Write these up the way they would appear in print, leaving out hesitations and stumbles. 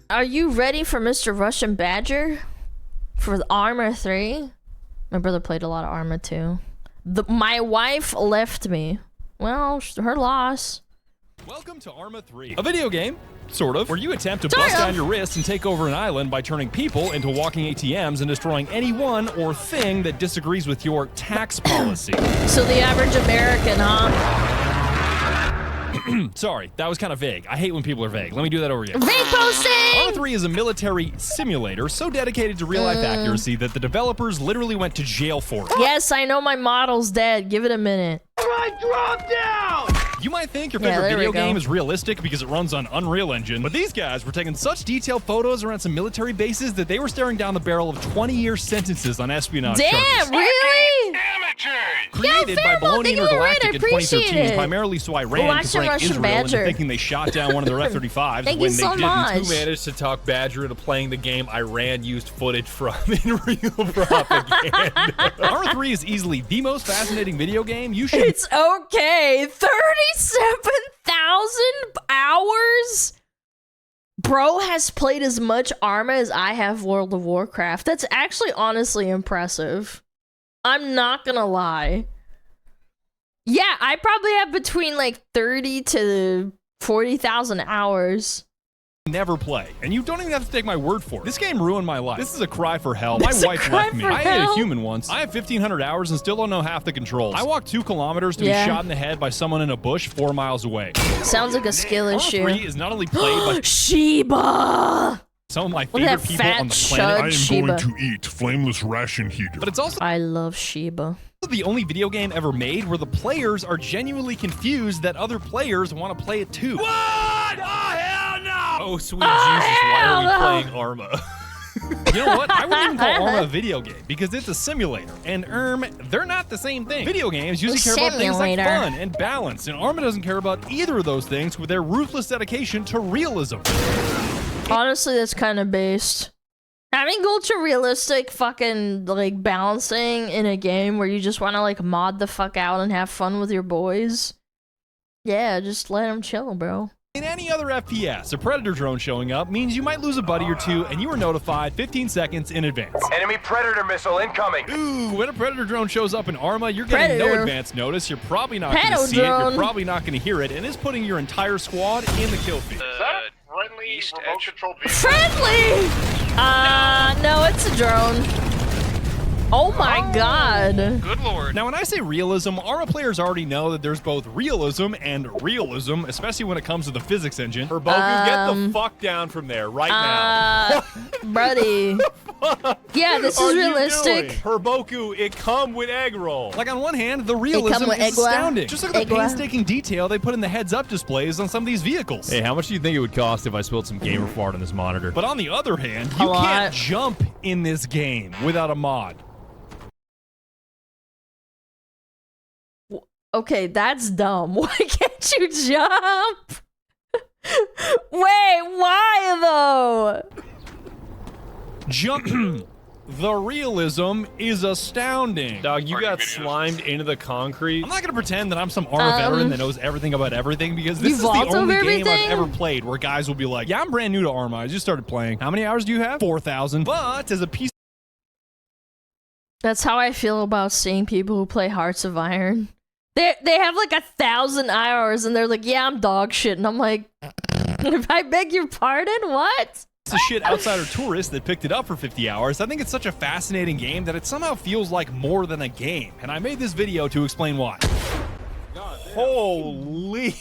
Are you ready for Mr. Russian Badger? For the Arma 3? My brother played a lot of Arma too. My wife left me. Well, her loss. Welcome to Arma 3, a video game, sort of, where you attempt to bust down your wrists and take over an island by turning people into walking ATMs and destroying anyone or thing that disagrees with your tax policy. So the average American, huh? Sorry, that was kind of vague. I hate when people are vague. Let me do that over again. Vague posting! Arma 3 is a military simulator so dedicated to real-life accuracy that the developers literally went to jail for it. Yes, I know my model's dead. Give it a minute. I dropped down! You might think your favorite there video we go. game is realistic because it runs on Unreal Engine, but these guys were taking such detailed photos around some military bases that they were staring down the barrel of 20-year sentences on espionage charges. Damn, really? Created by Baldur Intergalactic in 2013, primarily so Iran could prank Israel into thinking they shot down one of their F-35s when they didn't. Who managed to talk Badger into playing the game Iran used footage from in real propaganda? Arma 3 is easily the most fascinating video game you should... It's okay. 37,000 hours? Bro has played as much Arma as I have World of Warcraft. That's actually honestly impressive. I'm not gonna lie. Yeah, I probably have between like 30 to 40,000 hours. Never play, and you don't even have to take my word for it. This game ruined my life. This is a cry for help. My wife left me. I ate a human once. I have 1,500 hours and still don't know half the controls. I walked 2 kilometers to be shot in the head by someone in a bush 4 miles away. Sounds like a skill issue. Arma 3 is not only played by Sheba. some of my favorite people on the planet. I am going to eat flameless ration heater. But it's also I love Sheba. the only video game ever made where the players are genuinely confused that other players want to play it too. What? Oh, hell no! Oh, sweet Jesus, why are we playing Arma? You know what? I wouldn't even call Arma a video game because it's a simulator. And they're not the same thing. Video games usually care about things like fun and balance, and Arma doesn't care about either of those things with their ruthless dedication to realism. Honestly, that's kind of based. Having ultra realistic fucking like balancing in a game where you just want to like mod the fuck out and have fun with your boys. Yeah, just let them chill, bro. In any other FPS, a Predator drone showing up means you might lose a buddy or two and you are notified 15 seconds in advance. Enemy Predator missile incoming. Ooh, when a Predator drone shows up in Arma, you're getting no advance notice. You're probably not going to see it. You're probably not going to hear it, and it's putting your entire squad in the kill feed. Friendly remote control vehicle. Friendly! No, it's a drone. Oh my god. Good lord. Now, when I say realism, Arma players already know that there's both realism and realism, especially when it comes to the physics engine. Herboku, get the fuck down from there right now. Buddy. Yeah, this is realistic. Herboku, it come with egg roll. Like, on one hand, the realism is astounding. Just look at the painstaking detail they put in the heads-up displays on some of these vehicles. Hey, how much do you think it would cost if I spilled some gamer fart on this monitor? But on the other hand, you can't jump in this game without a mod. Okay, that's dumb. Why can't you jump? Wait, why though? Jump. The realism is astounding. Dog, you got slimed into the concrete. I'm not gonna pretend that I'm some Arma veteran that knows everything about everything because this is the only game I've ever played where guys will be like, yeah, I'm brand new to Arma. I just started playing. How many hours do you have? 4,000. But as a piece. That's how I feel about seeing people who play Hearts of Iron. They have like 1,000 hours and they're like, yeah, I'm dog shit. And I'm like, if I beg your pardon, what? It's a shit outsider tourist that picked it up for 50 hours. I think it's such a fascinating game that it somehow feels like more than a game. And I made this video to explain why. Holy.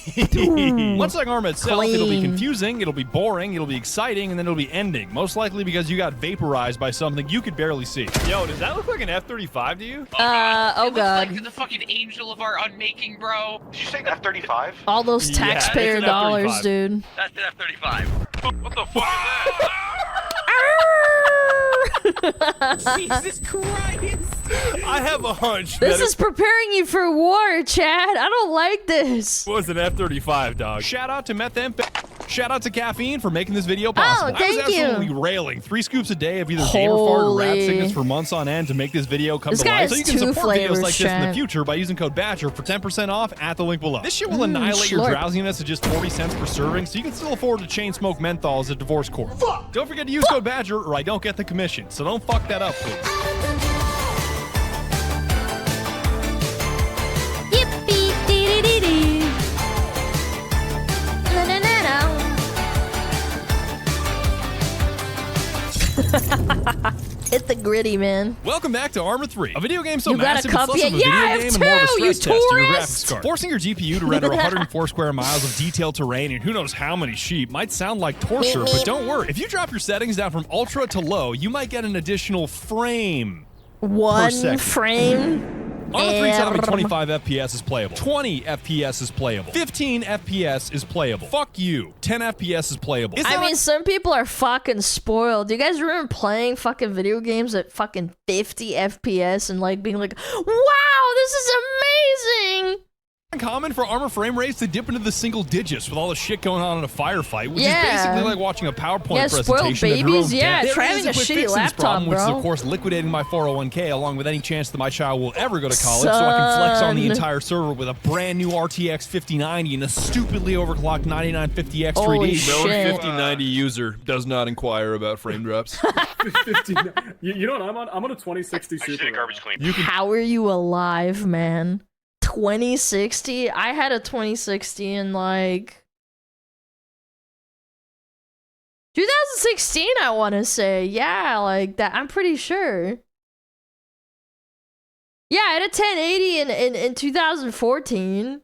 Much like Arma itself, it'll be confusing, it'll be boring, it'll be exciting, and then it'll be ending. Most likely because you got vaporized by something you could barely see. Yo, does that look like an F-35 to you? Oh god. Like the fucking angel of our unmaking, bro. Did you say F-35? All those taxpayer dollars, dude. That's an F-35. What the fuck is that? Jesus Christ! I have a hunch. This is preparing you for war, Chad. I don't like this. It was an F-35, dog. Shout out to methamphetamine. Shout out to Caffeine for making this video possible. thank I was absolutely you. railing 3 scoops a day of either gamer fart or rat Holy. sickness for months on end to make this video come This to guy life. So has you can 2 support videos flavors, like this in the chat. future by using code BADGER for 10% off at the link below. This shit will annihilate your slurp. drowsiness at just 40 cents per serving, so you can still afford to chain smoke menthols at divorce court. Don't forget to use code BADGER or I don't get the commission, so don't fuck that up, please. Yippee-dee-dee-dee-dee. Na-na-na-na. Hit the gritty, man. Welcome back to Arma 3, a video game so You got a massive it's copy? less of a Yeah, I video have game and more of a two, you stress test to your tourist! graphics card. Forcing your GPU to render 104 square miles of detailed terrain and who knows how many sheep might sound like torture, but don't worry. If you drop your settings down from ultra to low, you might get an additional frame. 1 second. frame. Arma 3 telling me 25 FPS is playable. 20 FPS is playable. 15 FPS is playable. Fuck you. 10 FPS is playable. I mean, some people are fucking spoiled. Do you guys remember playing fucking video games at fucking 50 FPS and like being like, wow, this is amazing? Common for Arma frame rates to dip into the single digits with all the shit going on in a firefight, which Yeah. is basically like watching a PowerPoint Yeah, presentation. spoiled of your babies, own yeah, death. try There having is a quick shitty fix to this laptop, problem, which is bro. of course liquidating my 401k along with any chance that my child will ever go to college, so I can flex on the Son. entire server with a brand new RTX 5090 and a stupidly overclocked 9950X 3D. Holy shit. 5090 user does not inquire about frame drops. 59. You know what I'm on? I'm on a 2060 I just Super. did a garbage clean. How are you alive, man? 2060? I had a 2060 in like 2016, I want to say. Yeah, like that. I'm pretty sure. Yeah, I had a 1080 in 2014.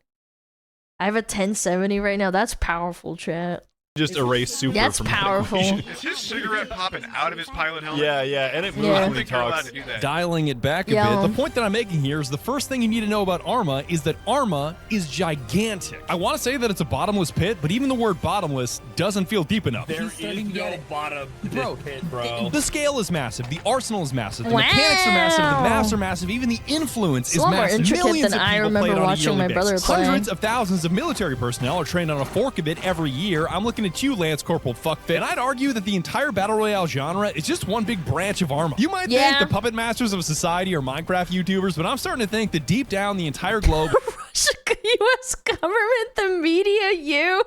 I have a 1070 right now. That's powerful, chat. Just erase super That's from powerful. the Is his cigarette popping out of his pilot helmet? Yeah, and it moves Yeah. I when don't he think you're allowed talks. to do that. Dialing it back a Yeah. bit, the point that I'm making here is the first thing you need to know about Arma is that Arma is gigantic. I want to say that it's a bottomless pit, but even the word bottomless doesn't feel deep enough. There is no bottom to this pit, bro. The scale is massive, the arsenal is massive, the mechanics are massive, the maps are massive, even the influence It's is a lot more massive. intricate Millions than of I people remember play it on a watching yearly my brother basis. play. Hundreds of thousands of military personnel are trained on a fork of it every year. I'm looking at you, Lance Corporal Fuckfit, and I'd argue that the entire Battle Royale genre is just one big branch of Arma. You might Yeah. think the puppet masters of society are Minecraft YouTubers, but I'm starting to think that deep down the entire globe U.S. government, the media, you.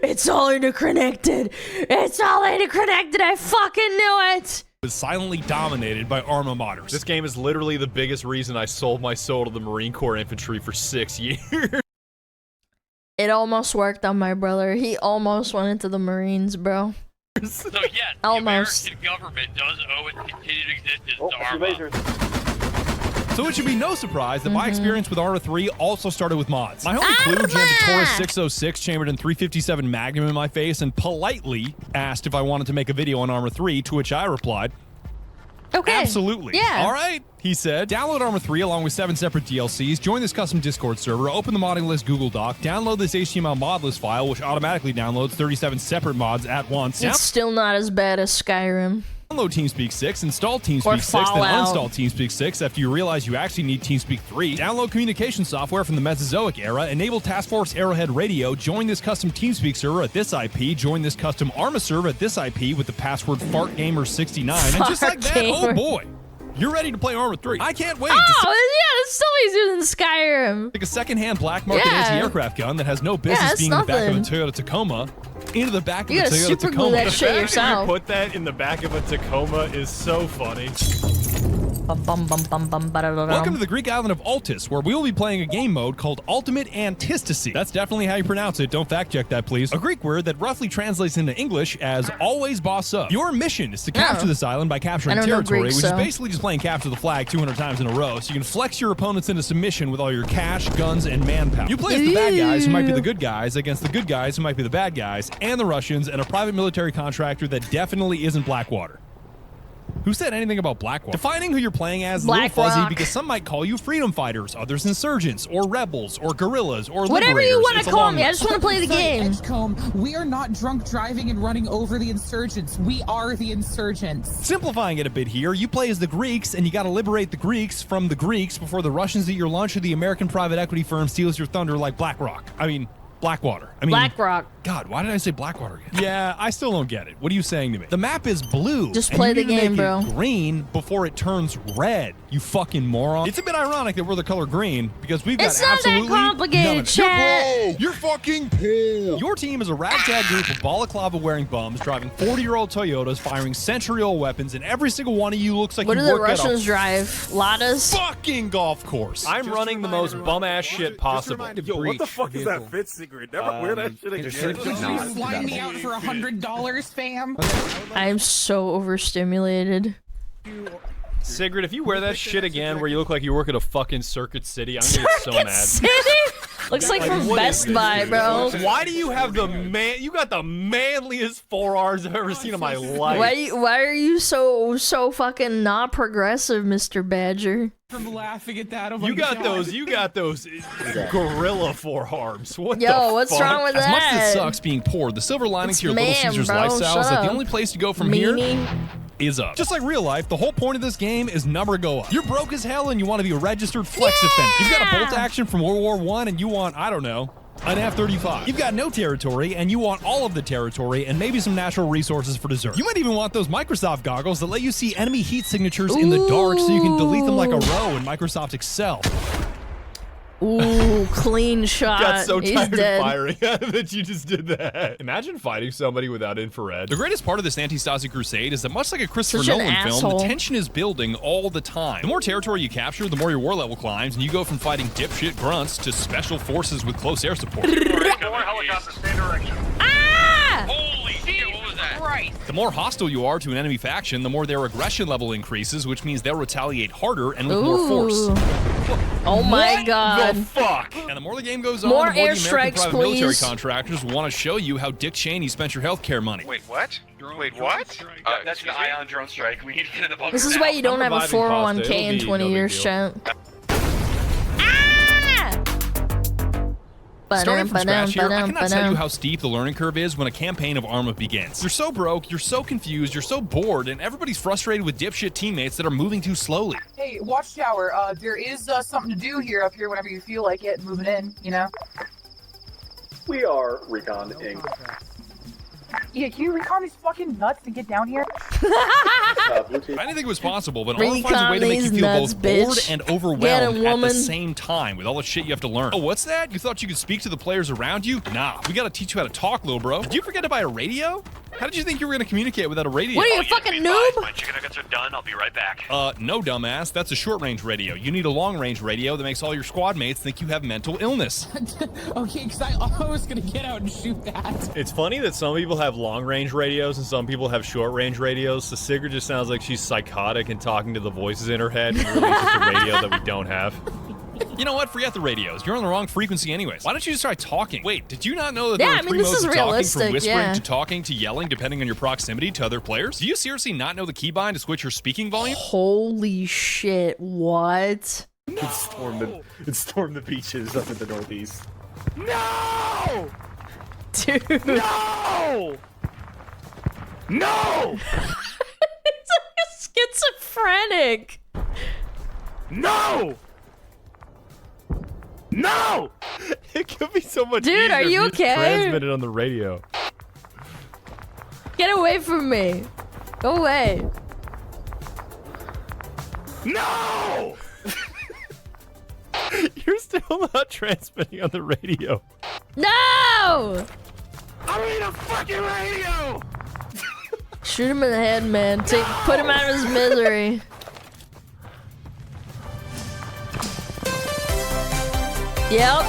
It's all interconnected. It's all interconnected. I fucking knew it. is silently dominated by Arma modders. This game is literally the biggest reason I sold my soul to the Marine Corps infantry for 6 years. It almost worked on my brother. He almost went into the Marines, bro. So yes, the Almost. American government does owe its continued existence to Arma. So it should be no surprise that my experience with Arma 3 also started with mods. My homie Clue Arma! jammed a Taurus 606 chambered in 357 Magnum in my face and politely asked if I wanted to make a video on Arma 3, to which I replied, Okay. absolutely. Yeah. All right, he said. Download Arma 3 along with 7 separate DLCs, join this custom Discord server, open the modding list Google Doc, download this HTML mod list file, which automatically downloads 37 separate mods at once. It's still not as bad as Skyrim. Download TeamSpeak 6, install Or TeamSpeak 6, then Fallout. uninstall TeamSpeak 6 after you realize you actually need TeamSpeak 3. Download communication software from the Mesozoic era, enable Task Force Arrowhead Radio, join this custom TeamSpeak server at this IP, join this custom Arma server at this IP with the password FartGamer69, and just like that, oh Fartgamer. boy, you're ready to play Arma 3. I can't wait Oh, to yeah, it's still easier than Skyrim. take a second-hand black market Yeah. anti-aircraft gun that has no business it's being in the back of a nothing. Toyota Tacoma into the back of You a gotta Toyota super glue Tacoma. that shit yourself. Put that in the back of a Tacoma is so funny. Welcome to the Greek island of Altis, where we will be playing a game mode called Ultimate Antistasy. That's definitely how you pronounce it. Don't fact check that, please. A Greek word that roughly translates into English as always boss up. Your mission is to capture this island by capturing I don't know territory, Greek, which is so- basically just playing capture the flag 200 times in a row, so you can flex your opponents into submission with all your cash, guns, and manpower. You play as the bad guys, who might be the good guys, against the good guys, who might be the bad guys, and the Russians, and a private military contractor that definitely isn't Blackwater. Who said anything about Blackwater? Defining who you're playing as is a little fuzzy BlackRock. because some might call you freedom fighters, others insurgents, or rebels, or guerrillas, or Whatever liberators. you want It's to a call long me, I list. just want to play the Sorry, game. Edgecombe, we are not drunk driving and running over the insurgents. We are the insurgents. Simplifying it a bit here, you play as the Greeks, and you gotta liberate the Greeks from the Greeks before the Russians eat your lunch or the American private equity firm steals your thunder like BlackRock. I mean, Blackwater. I mean, Blackrock. God, why did I say Blackwater again? Yeah, I still don't get it. What are you saying to me? The map is blue. Just play and you the need to game, make bro. it green before it turns red. You fucking moron. It's a bit ironic that we're the color green because we've got It's not absolutely that complicated, none of it. chat. You're fucking poor. Your team is a ragtag group of balaclava-wearing bums driving 40-year-old Toyotas, firing century-old weapons, and every single one of you looks like What you do the work at a Russians drive? Ladas? fucking golf course. I'm running the most bum-ass shit possible. Yo, what the fuck is that fit secret? Never wear that shit again. Could you fly me out for $100, fam? I am so overstimulated. Sigrid, if you wear that shit again where you look like you work at a fucking Circuit City, I'm gonna get so mad. City? Looks like from what Best is Buy, this, bro. Why do you have the you got the manliest forearms I've ever seen in my life. Why are you so fucking not progressive, Mr. Badger? I'm laughing at that. You got those gorilla forearms. What the Yo, what's fuck? wrong with As much as that? it sucks being poor, the silver lining It's to your Little man, Caesars bro. lifestyle is Shut that the up. only place to go from here Meanie. is up. Just like real life, the whole point of this game is never go up. You're broke as hell and you want to be a registered flex offender. You've got a bolt action from World War I and you want, I don't know, an F-35. You've got no territory and you want all of the territory and maybe some natural resources for dessert. You might even want those Microsoft goggles that let you see enemy heat signatures in the dark so you can delete them like a row in Microsoft Excel. Ooh, clean shot. Got so He's tired dead. of firing that you just did that. Imagine fighting somebody without infrared. The greatest part of this anti-Stasi crusade is that much like a Christopher Such an Nolan film, asshole. the tension is building all the time. The more territory you capture, the more your war level climbs, and you go from fighting dipshit grunts to special forces with close air support. More helicopters, stay direction. Ah! Holy shit, what was that? Right. The more hostile you are to an enemy faction, the more their aggression level increases, which means they'll retaliate harder and with more force. Ooh. Oh my god. The fuck? And the more the game goes on, More the more the airstrikes, American private military please. contractors want to show you how Dick Cheney spent your healthcare money. Wait, what? Wait, what? That's the Ion drone strike. We need to get in the bunker This is now. why you don't have a reviving Costa. 401k in It'll be 20 no big years, deal. chat. Starting from scratch here, I cannot tell you how steep the learning curve is when a campaign of Arma begins. You're so broke, you're so confused, you're so bored, and everybody's frustrated with dipshit teammates that are moving too slowly. Hey, Watchtower, there is something to do here up here whenever you feel like it, moving in, you know? We are Recon Inc. Yeah, can you recon these fucking nuts to get down here? Blue team. I didn't think it was possible, but Arma finds a Recon way to make you these feel nuts, both bored bitch. and Get 'em, overwhelmed at the woman. same time with all the shit you have to learn. Oh, what's that? You thought you could speak to the players around you? Nah, we gotta teach you how to talk, little bro. Did you forget to buy a radio? How did you think you were gonna communicate without a radio? What are you, Oh, a fucking be advised, noob? My chicken nuggets are done. I'll be right back. No, dumbass. That's a short-range radio. You need a long-range radio that makes all your squad mates think you have mental illness. Okay, because I was gonna get out and shoot that. It's funny that some people have long-range radios and some people have short-range radios. So Sigrid just sounds like she's psychotic and talking to the voices in her head. And really it's just a radio that we don't have. You know what? Forget the radios. You're on the wrong frequency anyways. Why don't you just try talking? Wait, did you not know that Yeah, there are I mean, three this modes is of talking, realistic, from whispering yeah. to talking to yelling, depending on your proximity to other players? Do you seriously not know the keybind to switch your speaking volume? Holy shit, what? It stormed the beaches up in the northeast. No! Dude. No! No! It's like a schizophrenic. No! No! It could be so much Dude, easier are if you just okay? transmitted on the radio. Get away from me. Go away. No! You're still not transmitting on the radio. No! I need a fucking radio! Shoot him in the head, man. Put him out of his misery. Yep.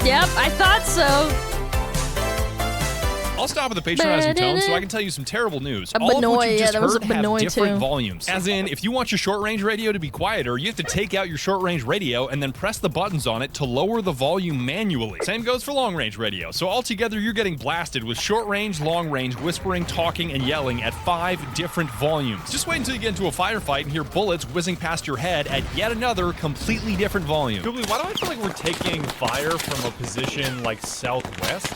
Yep, I thought so. I'll stop with the patronizing tone so I can tell you some terrible news. A All of Benoit, what you yeah, just there was a heard have Benoit different too. volumes. As in, if you want your short-range radio to be quieter, you have to take out your short-range radio and then press the buttons on it to lower the volume manually. Same goes for long-range radio. So altogether, you're getting blasted with short-range, long-range, whispering, talking, and yelling at 5 different volumes. Just wait until you get into a firefight and hear bullets whizzing past your head at yet another completely different volume. Goobly, why do I feel like we're taking fire from a position like southwest?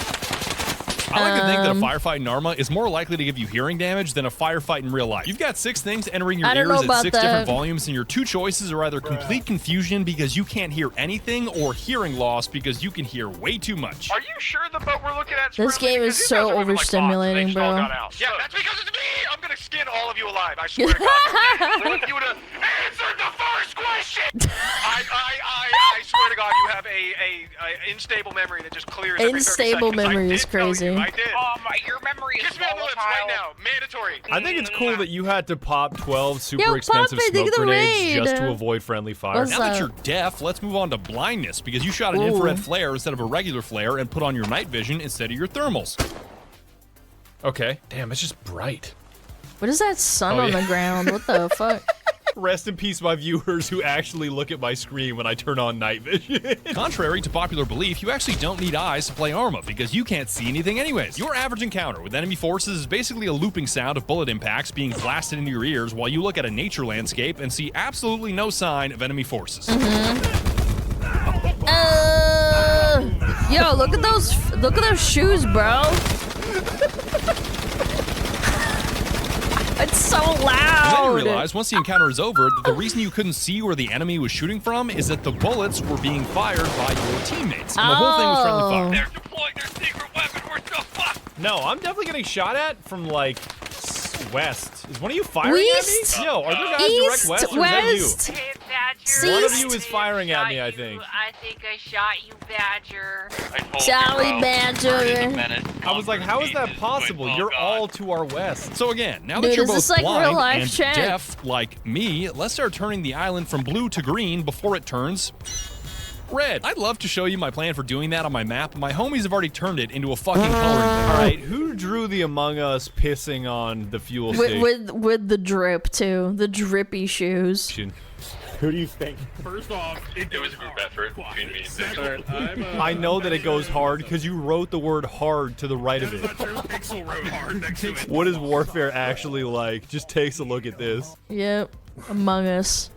I like to think that a firefight in Arma is more likely to give you hearing damage than a firefight in real life. You've got 6 things entering your ears at 6 different volumes, and your 2 choices are either complete confusion because you can't hear anything, or hearing loss because you can hear way too much. Are you sure the boat we're looking at? This game is so overstimulating, bro. Yeah, that's because it's me. I'm gonna skin all of you alive. I swear to God. I want you to answer the first question. I swear to God, you have a unstable memory that just clears. Unstable memory is crazy. I did. Your memory is volatile. Right now, mandatory. I think it's cool that you had to pop 12 super expensive smoke grenades just to avoid friendly fire. Now that you're deaf, let's move on to blindness, because you shot an infrared flare instead of a regular flare and put on your night vision instead of your thermals. Okay. Damn, it's just bright. What is that sun on the ground? What the fuck? Rest in peace, my viewers who actually look at my screen when I turn on night vision. Contrary to popular belief, you actually don't need eyes to play Arma, because you can't see anything anyways. Your average encounter with enemy forces is basically a looping sound of bullet impacts being blasted into your ears while you look at a nature landscape and see absolutely no sign of enemy forces. Yo, look at those shoes, bro. It's so loud. Then you realize, once the encounter is over, that the reason you couldn't see where the enemy was shooting from is that the bullets were being fired by your teammates. And the whole thing was friendly fire. They're deploying their secret weapon. We're so fucked. No, I'm definitely getting shot at from, like, west. Is one of you firing East? at me? Yo, are there guys East, direct west, or west. is that you? Hey, Badger. One of you is firing at me, I think. I think I shot you, Badger. Sorry, Badger. I was like, how is that possible? You're all to our west. So again, now that Dude, you're is this both like real blind life and shit? deaf like me, let's start turning the island from blue to green before it turns red. I'd love to show you my plan for doing that on my map, but my homies have already turned it into a fucking coloring thing. All right, who drew the Among Us pissing on the fuel station? With the drip too, the drippy shoes. Who do you think? First off, it was a group effort between me and Victor. I know that it goes hard because you wrote the word hard to the right of it. Pixel wrote hard next to it. What is warfare actually like? Just takes a look at this. Yep, Among Us.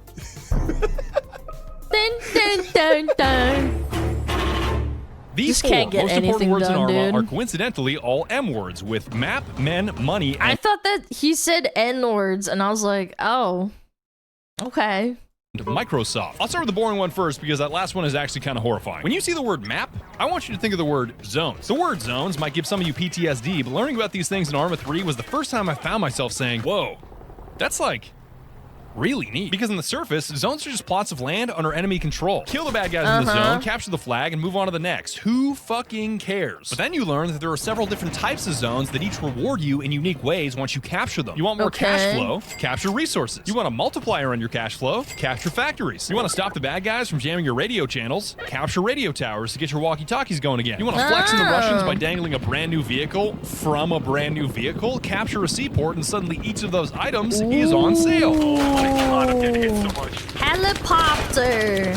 Dun, dun, dun, dun. These Just four can't get most important anything words in done, Arma dude. are coincidentally all M words, with map, men, money, and I thought that he said N words, and I was like, oh, okay. Microsoft. I'll start with the boring one first because that last one is actually kind of horrifying. When you see the word map, I want you to think of the word zones. The word zones might give some of you PTSD, but learning about these things in Arma 3 was the first time I found myself saying, whoa, that's like really neat. Because on the surface, zones are just plots of land under enemy control. Kill the bad guys in the zone, capture the flag, and move on to the next. Who fucking cares? But then you learn that there are several different types of zones that each reward you in unique ways once you capture them. You want more cash flow? Capture resources. You want a multiplier on your cash flow? Capture factories. You want to stop the bad guys from jamming your radio channels? Capture radio towers to get your walkie-talkies going again. You want to flex in the Russians by dangling a brand new vehicle from a brand new vehicle? Capture a seaport and suddenly each of those items is on sale. Oh my God, I'm getting hit so much. Helicopter.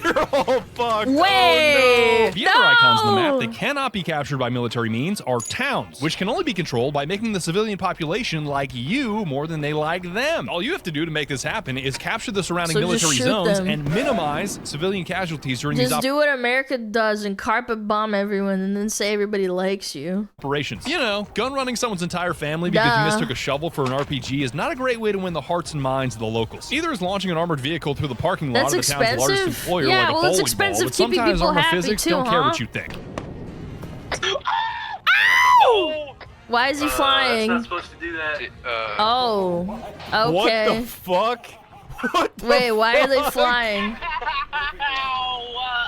You're all fucked. Wait, Oh, no. The other icons on the map that cannot be captured by military means are towns, which can only be controlled by making the civilian population like you more than they like them. All you have to do to make this happen is capture the surrounding military zones and minimize civilian casualties during these Just do what America does and carpet bomb everyone and then say everybody likes you. operations. You know, gun running someone's entire family because you mistook a shovel for an RPG is not a great way to win the hearts and minds of the locals. Either is launging an armored vehicle through the parking lot of the town's largest employer like a bowling ball, but sometimes Arma physics don't care what you think. Ow! Why is he flying? It's not supposed to do that. Oh, okay. What the fuck? Wait, why are they flying?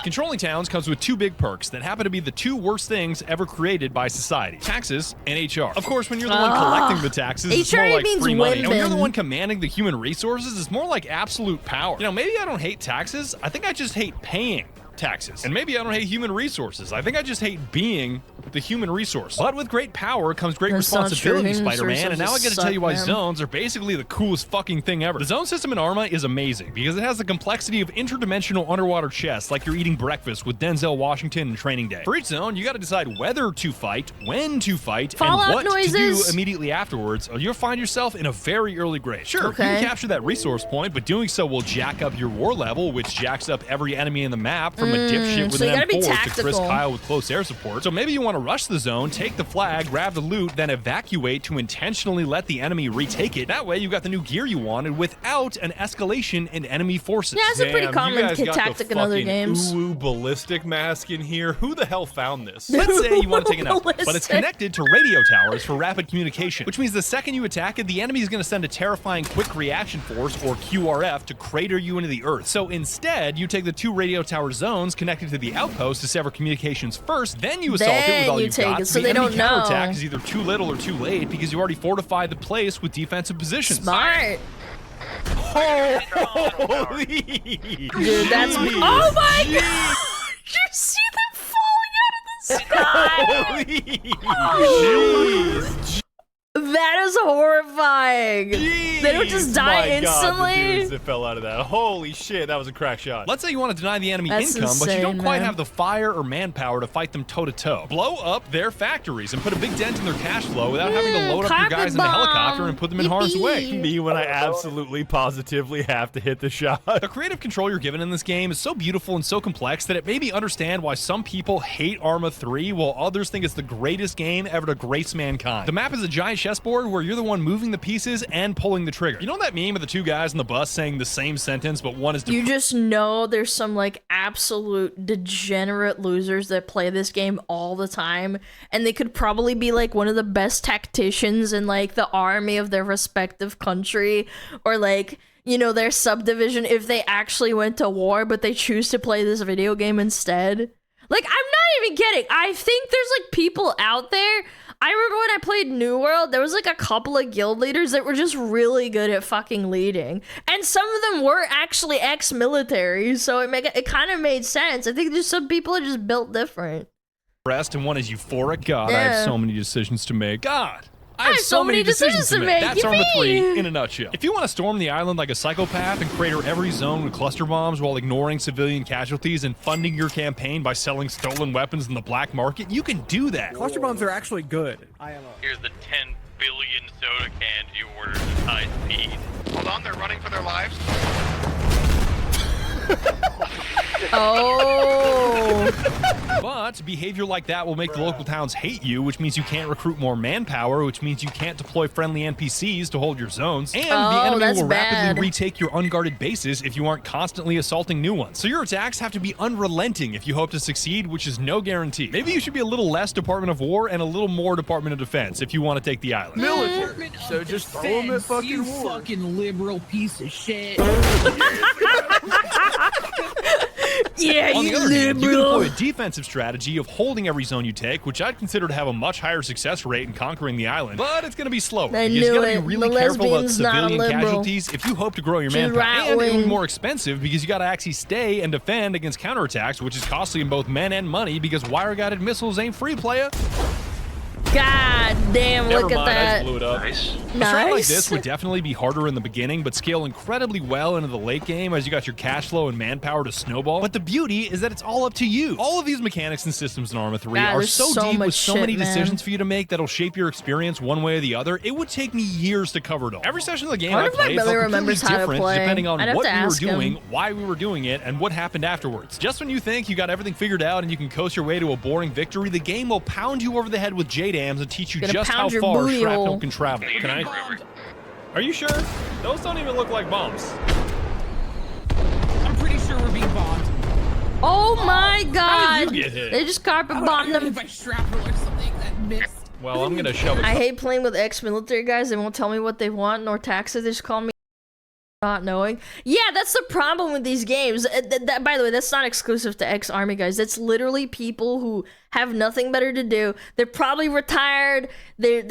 Controlling towns comes with two big perks that happen to be the two worst things ever created by society: taxes and HR. Of course, when you're the one collecting the taxes, it's more like free money. And when you're the one commanding the human resources, it's more like absolute power. You know, maybe I don't hate taxes. I think I just hate paying taxes. And maybe I don't hate human resources. I think I just hate being the human resource. But with great power comes great responsibility, Spider-Man, and now I get to tell you why zones are basically the coolest fucking thing ever. The zone system in Arma is amazing because it has the complexity of interdimensional underwater chess, like you're eating breakfast with Denzel Washington in Training Day. For each zone, you got to decide whether to fight, when to fight, and what to do immediately afterwards, or you'll find yourself in a very early grade. Sure, you can capture that resource point, but doing so will jack up your war level, which jacks up every enemy in the map, from a dipshit with so you an gotta be M4 to Chris tactical. Kyle with close air support. So maybe you want to rush the zone, take the flag, grab the loot, then evacuate to intentionally let the enemy retake it. That way you got the new gear you wanted without an escalation in enemy forces. Yeah, it's a pretty common tactic in other games. Ooh, ballistic mask in here. Who the hell found this? Let's say you want to take an out, but it's connected to radio towers for rapid communication, which means the second you attack it, the enemy is going to send a terrifying quick reaction force, or QRF, to crater you into the earth. So instead, you take the 2 radio tower zones connected to the outpost to sever communications first, then you assault it with all you've got. It so the they enemy don't know. counterattack is either too little or too late because you already fortified the place with defensive positions. Smart. Holy Dude, that's oh my god! You see them falling out of the sky? Jeez. That is horrifying. Jeez, They don't just die instantly. God, the dudes that fell out of that. Holy shit, that was a crack shot. Let's say you want to deny the enemy That's income, but you don't insane, quite man. have the fire or manpower to fight them toe-to-toe. Blow up their factories and put a big dent in their cash flow without having to load up your carpet guys in the bomb. helicopter and put them in harm's way. Me when I absolutely positively have to hit the shot. The creative control you're given in this game is so beautiful and so complex that it made me understand why some people hate Arma 3 while others think it's the greatest game ever to grace mankind. The map is a giant chessboard where you're the one moving the pieces and pulling the trigger. You know that meme of the 2 guys on the bus saying the same sentence, but one is You just know there's some like absolute degenerate losers that play this game all the time, and they could probably be like one of the best tacticians in like the army of their respective country, or like, you know, their subdivision if they actually went to war, but they choose to play this video game instead. Like, I'm not even kidding. I think there's like people out there. I remember when I played New World, there was like a couple of guild leaders that were just really good at fucking leading. And some of them were actually ex-military, so it kind of made sense. I think just some people are just built different. rest and one is euphoric. God, I have so many decisions to make. God, I have so many decisions to make. That's Arma 3 in a nutshell. If you want to storm the island like a psychopath and crater every zone with cluster bombs while ignoring civilian casualties and funding your campaign by selling stolen weapons in the black market, you can do that. Cluster bombs are actually good. Here's the 10 billion soda cans you ordered at high speed. Hold on, they're running for their lives. Oh. But behavior like that will make the local towns hate you, which means you can't recruit more manpower, which means you can't deploy friendly NPCs to hold your zones, and the enemy will rapidly retake your unguarded bases if you aren't constantly assaulting new ones. So your attacks have to be unrelenting if you hope to succeed, which is no guarantee. Maybe you should be a little less Department of War and a little more Department of Defense if you want to take the island. Military. So just throw them at fucking you war. fucking liberal piece of shit. Yeah, On the you other hand, you can liberal. employ a defensive strategy of holding every zone you take, which I'd consider to have a much higher success rate in conquering the island, but it's going to be slower. I You knew gotta it. be really The careful about lesbian's not civilian liberal. casualties if you hope to grow your She's manpower. And it'll be right-wing. more expensive because you got to actually stay and defend against counterattacks, which is costly in both men and money because wire-guided missiles ain't free, playa. God damn, Never look mind, at I that. just blew it up. Nice. A strat like Nice. this would definitely be harder in the beginning, but scale incredibly well into the late game as you got your cash flow and manpower to snowball. But the beauty is that it's all up to you. All of these mechanics and systems in Arma 3 God, are there's so so deep much with so shit, many man. decisions for you to make that'll shape your experience one way or the other. It would take me years to cover it all. Every session of the game I I wonder if my played brother felt remembers completely how to different play. depending on I'd have what to we were ask him. doing, why we were doing it, and what happened afterwards. Just when you think you got everything figured out and you can coast your way to a boring victory, the game will pound you over the head with J-dams and teach you Gonna just how pound your far booty shrapnel hole. can travel. Can I? Are you sure? Those don't even look like bombs. I'm pretty sure we're being bombed. Oh my How god. did you get hit? They just carpet I don't bombed know them. if I shrapnel or something that missed. Well, I'm gonna shove it. I hate playing with ex-military guys. They won't tell me what they want nor taxes. They just call me not knowing. Yeah, that's the problem with these games. By the way, that's not exclusive to ex-army guys. That's literally people who have nothing better to do. They're probably retired. They're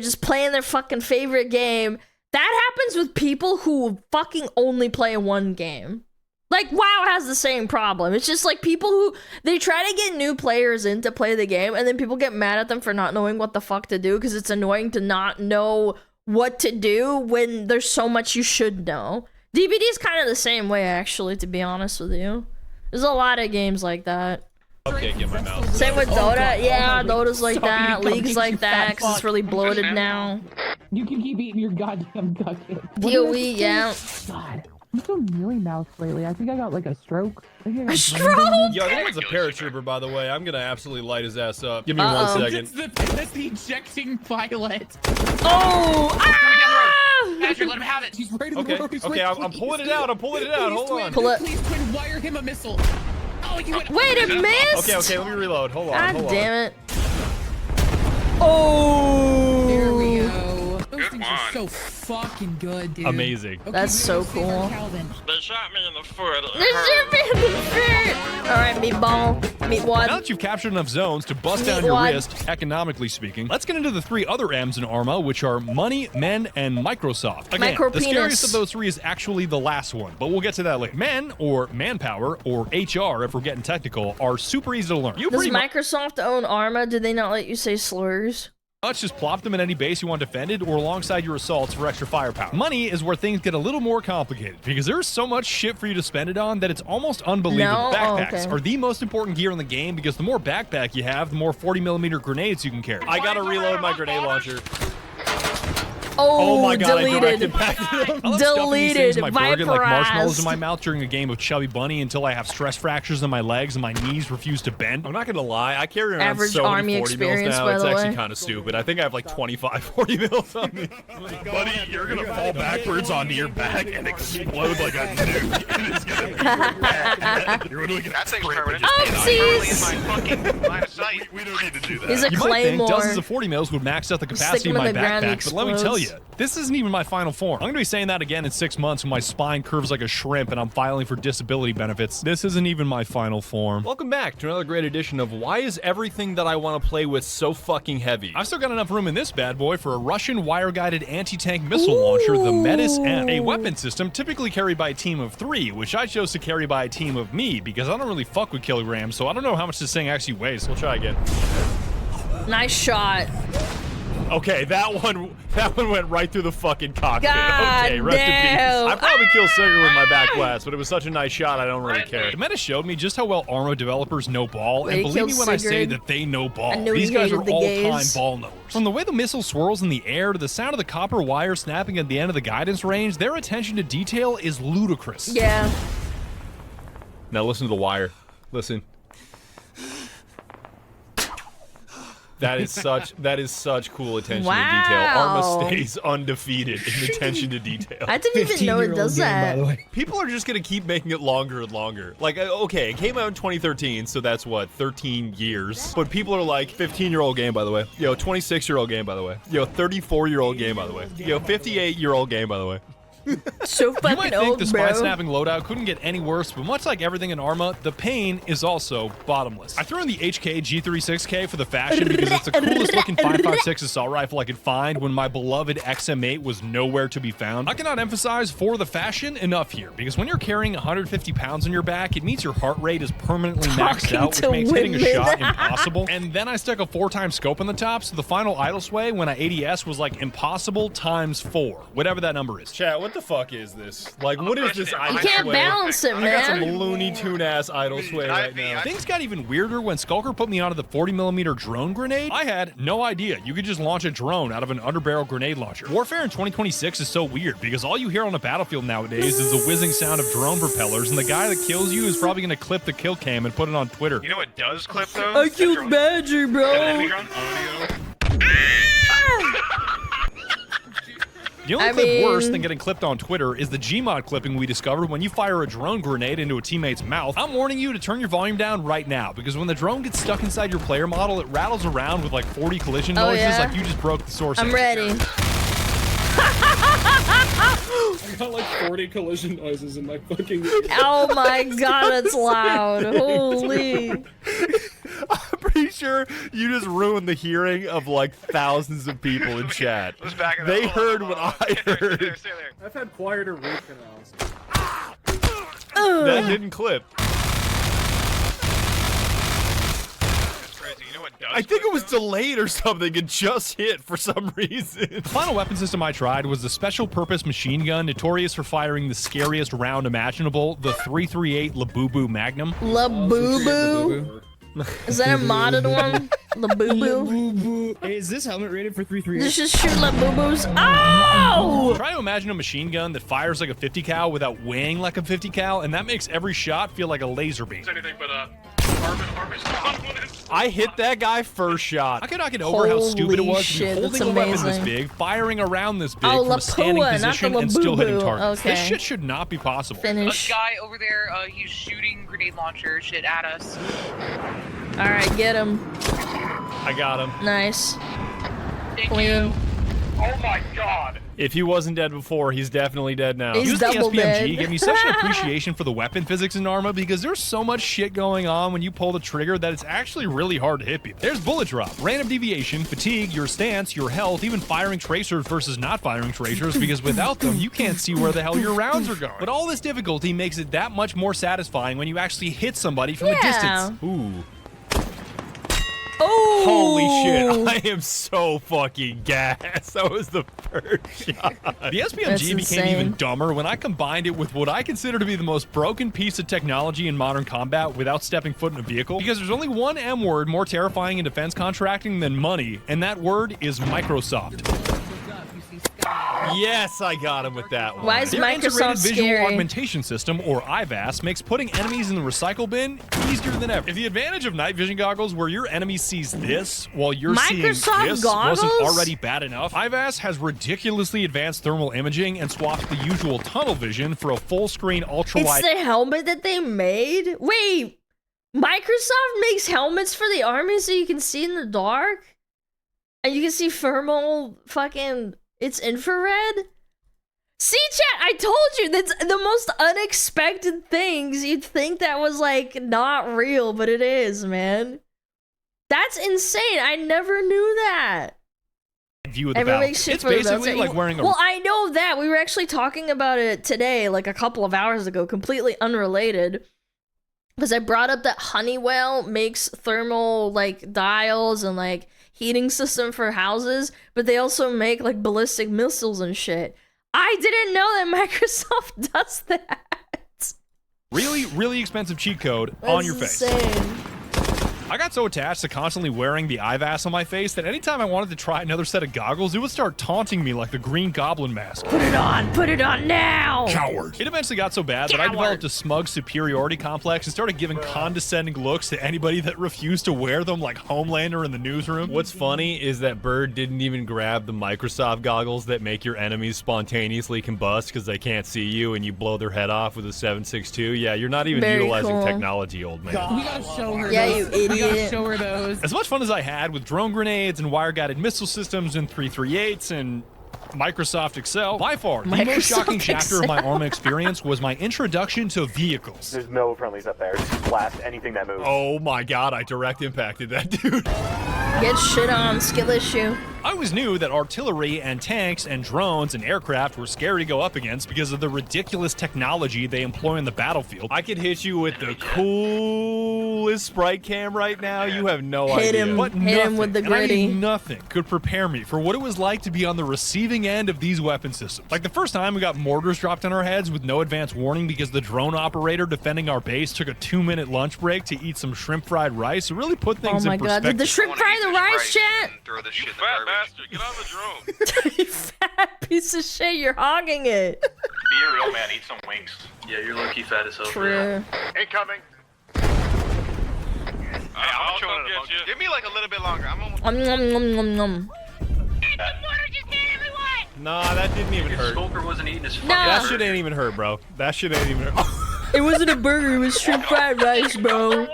just playing their fucking favorite game. That happens with people who fucking only play one game. Like, WoW has the same problem. It's just like people who, they try to get new players in to play the game, and then people get mad at them for not knowing what the fuck to do because it's annoying to not know what to do when there's so much you should know. DBD is kind of the same way, actually, to be honest with you. There's a lot of games like that. Okay, get my mouse. Same with Dota. Yeah, Dota's like Stop that. eating League's cupcakes, like you that fat because it's fuck. really bloated now. You can keep eating your goddamn cupcake. PoE, yeah. God. I'm so mealy mouthed lately. I think I got like a stroke. A stroke? Yo, I think it's a paratrooper, by the way. I'm gonna absolutely light his ass up. Give me 1 second. That's the ejecting pilot. Oh! Ah! Badger, let him have it. He's right in Okay, the road. He's okay, right, I'm pulling it out. I'm pulling it out. Hold on. Pull it. Please, twin, wire him a missile. Oh, you went. Wait, it missed! Okay, let me reload. Hold on, God hold on. damn it. Oh! There we go. Those Good things one. are so fucking good, dude. Amazing. Okay, That's we so gotta save our cool. Calvin. They shot me in the foot. It There's hurt. shit in the fit! Alright, meatball. Meatwad. Now that you've captured enough zones to bust Meat down your wad. wrist, economically speaking, let's get into the 3 other M's in Arma, which are money, men, and Microsoft. Again, Micro the penis. scariest of those 3 is actually the last one, but we'll get to that later. Men, or manpower, or HR if we're getting technical, are super easy to learn. You Does pretty Microsoft own Arma? Did they not let you say slurs? much just plop them in any base you want defended or alongside your assaults for extra firepower. Money is where things get a little more complicated because there's so much shit for you to spend it on that it's almost unbelievable. No? Oh, Backpacks okay. are the most important gear in the game because the more backpack you have, the more 40mm grenades you can carry. I gotta reload my grenade launcher. Oh, my god, deleted. I directed back to them. I love stuffing these things in my burger like marshmallows in my Vaporized. mouth during a game of Chubby Bunny until I have stress fractures in my legs and my knees refuse to bend. I'm not gonna lie, I carry around Average so army many 40 mils experience, now, by it's the actually way. kind of stupid. I think I have like 25 40 mils on me. Buddy, you're gonna fall backwards onto your back and explode like a nuke. And it's gonna be your back. You're gonna That thing's permanent. Oopsies! In my fucking line of sight. We don't need to do that. He's a You might think claymore. dozens of 40 mils would max out the capacity of him my in the ground, he backpack, but let me tell you, explodes. this isn't even my final form. I'm gonna be saying that again in 6 months when my spine curves like a shrimp and I'm filing for disability benefits. This isn't even my final form. Welcome back to another great edition of Why is everything that I want to play with so fucking heavy? I've still got enough room in this bad boy for a Russian wire-guided anti-tank missile launcher, the Metis M, a weapon system typically carried by a team of 3, which I chose to carry by a team of me because I don't really fuck with kilograms, so I don't know how much this thing actually weighs. We'll try again. Nice shot. Okay, that one went right through the fucking cockpit. God Okay, rest in damn. peace. I probably killed Sigurd with my back blast, but it was such a nice shot, I don't really care. The Metis showed me just how well Arma developers know ball, Wait, and he believe me killed when I say Sigurd? that they know I ball. knew These he guys hated are the all-time gays. ball knowers. From the way the missile swirls in the air to the sound of the copper wire snapping at the end of the guidance range, their attention to detail is ludicrous. Yeah. Now listen to the wire. Listen. That is such cool attention to detail. Wow. Arma stays undefeated in attention to detail. I didn't even know it does that. People are just gonna keep making it longer and longer. Like, okay, it came out in 2013, so that's what, 13 years. But people are like, 15-year-old game, by the way. Yo, 26-year-old game, by the way. Yo, 34-year-old game, by the way. Yo, 58-year-old game, by the way. So You fucking might think old, the bro. spine snapping loadout couldn't get any worse, but much like everything in Arma, the pain is also bottomless. I threw in the HK G36K for the fashion because it's the coolest looking 5.56 assault rifle I could find when my beloved XM8 was nowhere to be found. I cannot emphasize for the fashion enough here, because when you're carrying 150 pounds on your back, it means your heart rate is permanently maxed Talking out, which to makes hitting a women. shot impossible. And then I stuck a 4-time scope on the top, so the final idle sway when I ADS was like impossible times 4, whatever that number is. Chat, what the fuck is this? Like, what is this idle You can't sway? balance it, I got some man. Looney Tune ass idle sway right now. Things got even weirder when Skulker put me onto the 40mm drone grenade. I had no idea you could just launch a drone out of an underbarrel grenade launcher. Warfare in 2026 is so weird because all you hear on a battlefield nowadays is the whizzing sound of drone propellers, and the guy that kills you is probably going to clip the kill cam and put it on Twitter. You know what does clip though? I killed Badger, bro. The only I clip worse mean- than getting clipped on Twitter is the Gmod clipping we discovered when you fire a drone grenade into a teammate's mouth. I'm warning you to turn your volume down right now because when the drone gets stuck inside your player model, it rattles around with like 40 collision Oh, noises yeah? like you just broke the source. I'm ready. I got like 40 collision noises in my fucking. Oh my god, it's loud. Holy. I'm pretty sure you just ruined the hearing of like thousands of people in chat. Let's back it up. They Hold on, heard hold what on. I Stay there, heard. stay there, stay there. I've had quieter root canals. That didn't clip. That's crazy. You know what does I think clip, it was though? delayed or something and just hit for some reason. The final weapon system I tried was the special purpose machine gun, notorious for firing the scariest round imaginable, the 338 Labubu Magnum. La boo boo. Is that a modded one? The boo-boo? Hey, is this helmet rated for 338? This just shoot like boo-boos. Oh! Try to imagine a machine gun that fires like a 50 cal without weighing like a 50 cal, and that makes every shot feel like a laser beam. It's anything but Arma's compliments. I hit that guy first shot. I cannot get over how stupid it was to be Holy holding shit, a weapon that's this amazing. big, firing around this big Oh, from a standing Lapua, not the position and still hitting Labubu. targets. Okay. This shit should not be possible. Finish. Guy over there, he's shooting grenade launcher shit at us. Alright, get him. I got him. Nice. Thank Clean. you. Oh my god. If he wasn't dead before, he's definitely dead now. He's Using the double SPMG dead. gave me such an appreciation for the weapon physics in Arma because there's so much shit going on when you pull the trigger that it's actually really hard to hit people. There's bullet drop, random deviation, fatigue, your stance, your health, even firing tracers versus not firing tracers because without them, you can't see where the hell your rounds are going. But all this difficulty makes it that much more satisfying when you actually hit somebody from a distance. Ooh. Oh! Holy shit, I am so fucking gassed. That was the first shot. The SPMG That's became insane. even dumber when I combined it with what I consider to be the most broken piece of technology in modern combat without stepping foot in a vehicle. Because there's only one M word more terrifying in defense contracting than money, and that word is Microsoft. Yes, I got him with that one. Why is Their Microsoft integrated visual scary? augmentation system, or IVAS, makes putting enemies in the recycle bin easier than ever. If the advantage of night vision goggles where your enemy sees this while you're seeing Microsoft this goggles? wasn't already bad enough, IVAS has ridiculously advanced thermal imaging and swapped the usual tunnel vision for a full-screen ultra-wide... It's the helmet that they made? Wait, Microsoft makes helmets for the army so you can see in the dark? And you can see thermal fucking... It's infrared? See, chat, I told you, that's the most unexpected things. You'd think that was, like, not real, but it is, man. That's insane. I never knew that. view of the Everyone battle. makes shit It's for the basically belt. like wearing a... Well, I know that. We were actually talking about it today, like a couple of hours ago, completely unrelated. Because I brought up that Honeywell makes thermal, like, dials and, like, heating system for houses, but they also make, like, ballistic missiles and shit. I didn't know that Microsoft does that. Really, really expensive cheat code on your face. Insane. I got so attached to constantly wearing the IVAS on my face that anytime I wanted to try another set of goggles, it would start taunting me like the Green Goblin mask. Put it on now! Coward. It eventually got so bad that I developed a smug superiority complex and started giving condescending looks to anybody that refused to wear them, like Homelander in the newsroom. What's funny is that Bird didn't even grab the Microsoft goggles that make your enemies spontaneously combust because they can't see you and you blow their head off with a 7.62. Yeah, you're not even Very utilizing cool. technology, old man. We gotta show her Yeah, those. you idiot. We gotta show her those. As much fun as I had with drone grenades and wire-guided missile systems and 338s and Microsoft Excel, by far, the most shocking chapter of my Arma experience was my introduction to vehicles. There's no friendlies up there. Just blast anything that moves. Oh my god, I direct impacted that dude. Get shit on, skill issue. I always knew that artillery and tanks and drones and aircraft were scary to go up against because of the ridiculous technology they employ on the battlefield. I could hit you with the coolest sprite cam right now. You have no Hit idea. him. But Hit nothing, him with the and I gritty. mean nothing could prepare me for what it was like to be on the receiving end of these weapon systems. Like the first time we got mortars dropped on our heads with no advance warning because the drone operator defending our base took a 2-minute lunch break to eat some shrimp fried rice. It really put Oh things my in god, perspective. did the shrimp fry the rice, chat? Throw this You shit in the fat garbage. bastard, get on the drone. You fat piece of shit, you're hogging it. Be a real man, eat some wings. Yeah, you're low-key fat as hell. True. Incoming. I'll come get you. Give me like a little bit longer. I'm almost. Nom. Nah, that didn't even hurt. Skulker wasn't eating his fucking That No. shit ain't even hurt, bro. That shit ain't even hurt. It wasn't a burger, it was shrimp fried rice, bro.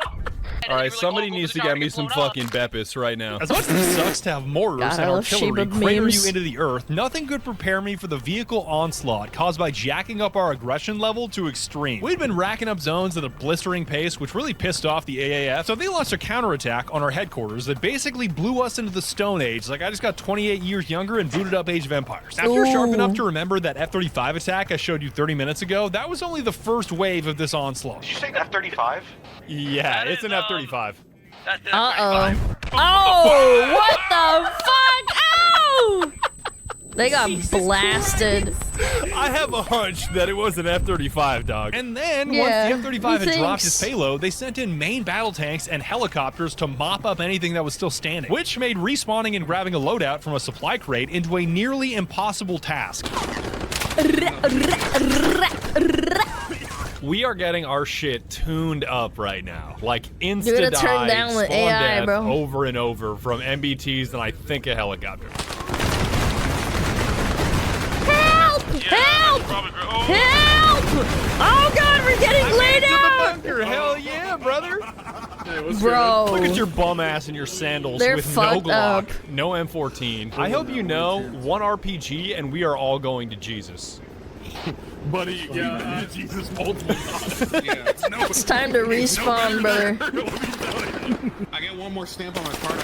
Alright, somebody needs to get me some fucking Beppis right now. As much as it sucks to have mortars God, I and love artillery Sheba crater memes. you into the earth, nothing could prepare me for the vehicle onslaught caused by jacking up our aggression level to extreme. We'd been racking up zones at a blistering pace, which really pissed off the AAF, so they launched a counterattack on our headquarters that basically blew us into the Stone Age. Like I just got 28 years younger and booted up Age of Empires. After you're sharp Ooh. enough to remember that F-35 attack I showed you 30 minutes ago, that was only the first wave of this onslaught. Did you say F-35? Yeah, it's an F-35. Uh-oh. Oh, what the fuck? Oh! They got blasted. I have a hunch that it was an F-35, dog. And then, Yeah, once the F-35 had dropped its thanks. payload, they sent in main battle tanks and helicopters to mop up anything that was still standing, which made respawning and grabbing a loadout from a supply crate into a nearly impossible task. We are getting our shit tuned up right now. Like You're gonna insta-die, turn down the spawn AI, death bro. over and over from MBTs and I think a helicopter. Help! Help! Help! Oh god, we're getting laid out! Bunker, hell yeah, brother! Bro. Look at your bum ass and your sandals They're with no fucked Glock, up. no M14. I hope you know, one RPG and we are all going to Jesus. Buddy, yeah, Jesus multiple times. Yeah. No, It's time to respawn, brother. I get one more stamp on my card.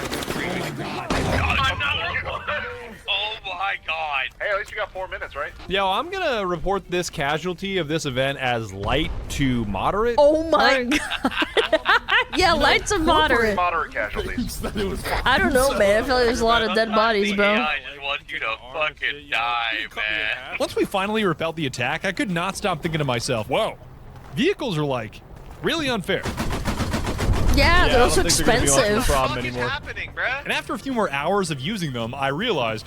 Oh my god. Hey, at least you got 4 minutes, right? Yo, I'm gonna report this casualty of this event as light to moderate. Oh my god. Yeah, lights are moderate. Moderate casualties. I don't know, man. I feel like there's a lot of dead bodies, bro. I just want you to fucking die, man. Once we finally repelled the attack, I could not stop thinking to myself, whoa, vehicles are like really unfair. Yeah, they're I also don't think they're gonna be much of a expensive. problem What is anymore. happening, bruh? And after a few more hours of using them, I realized,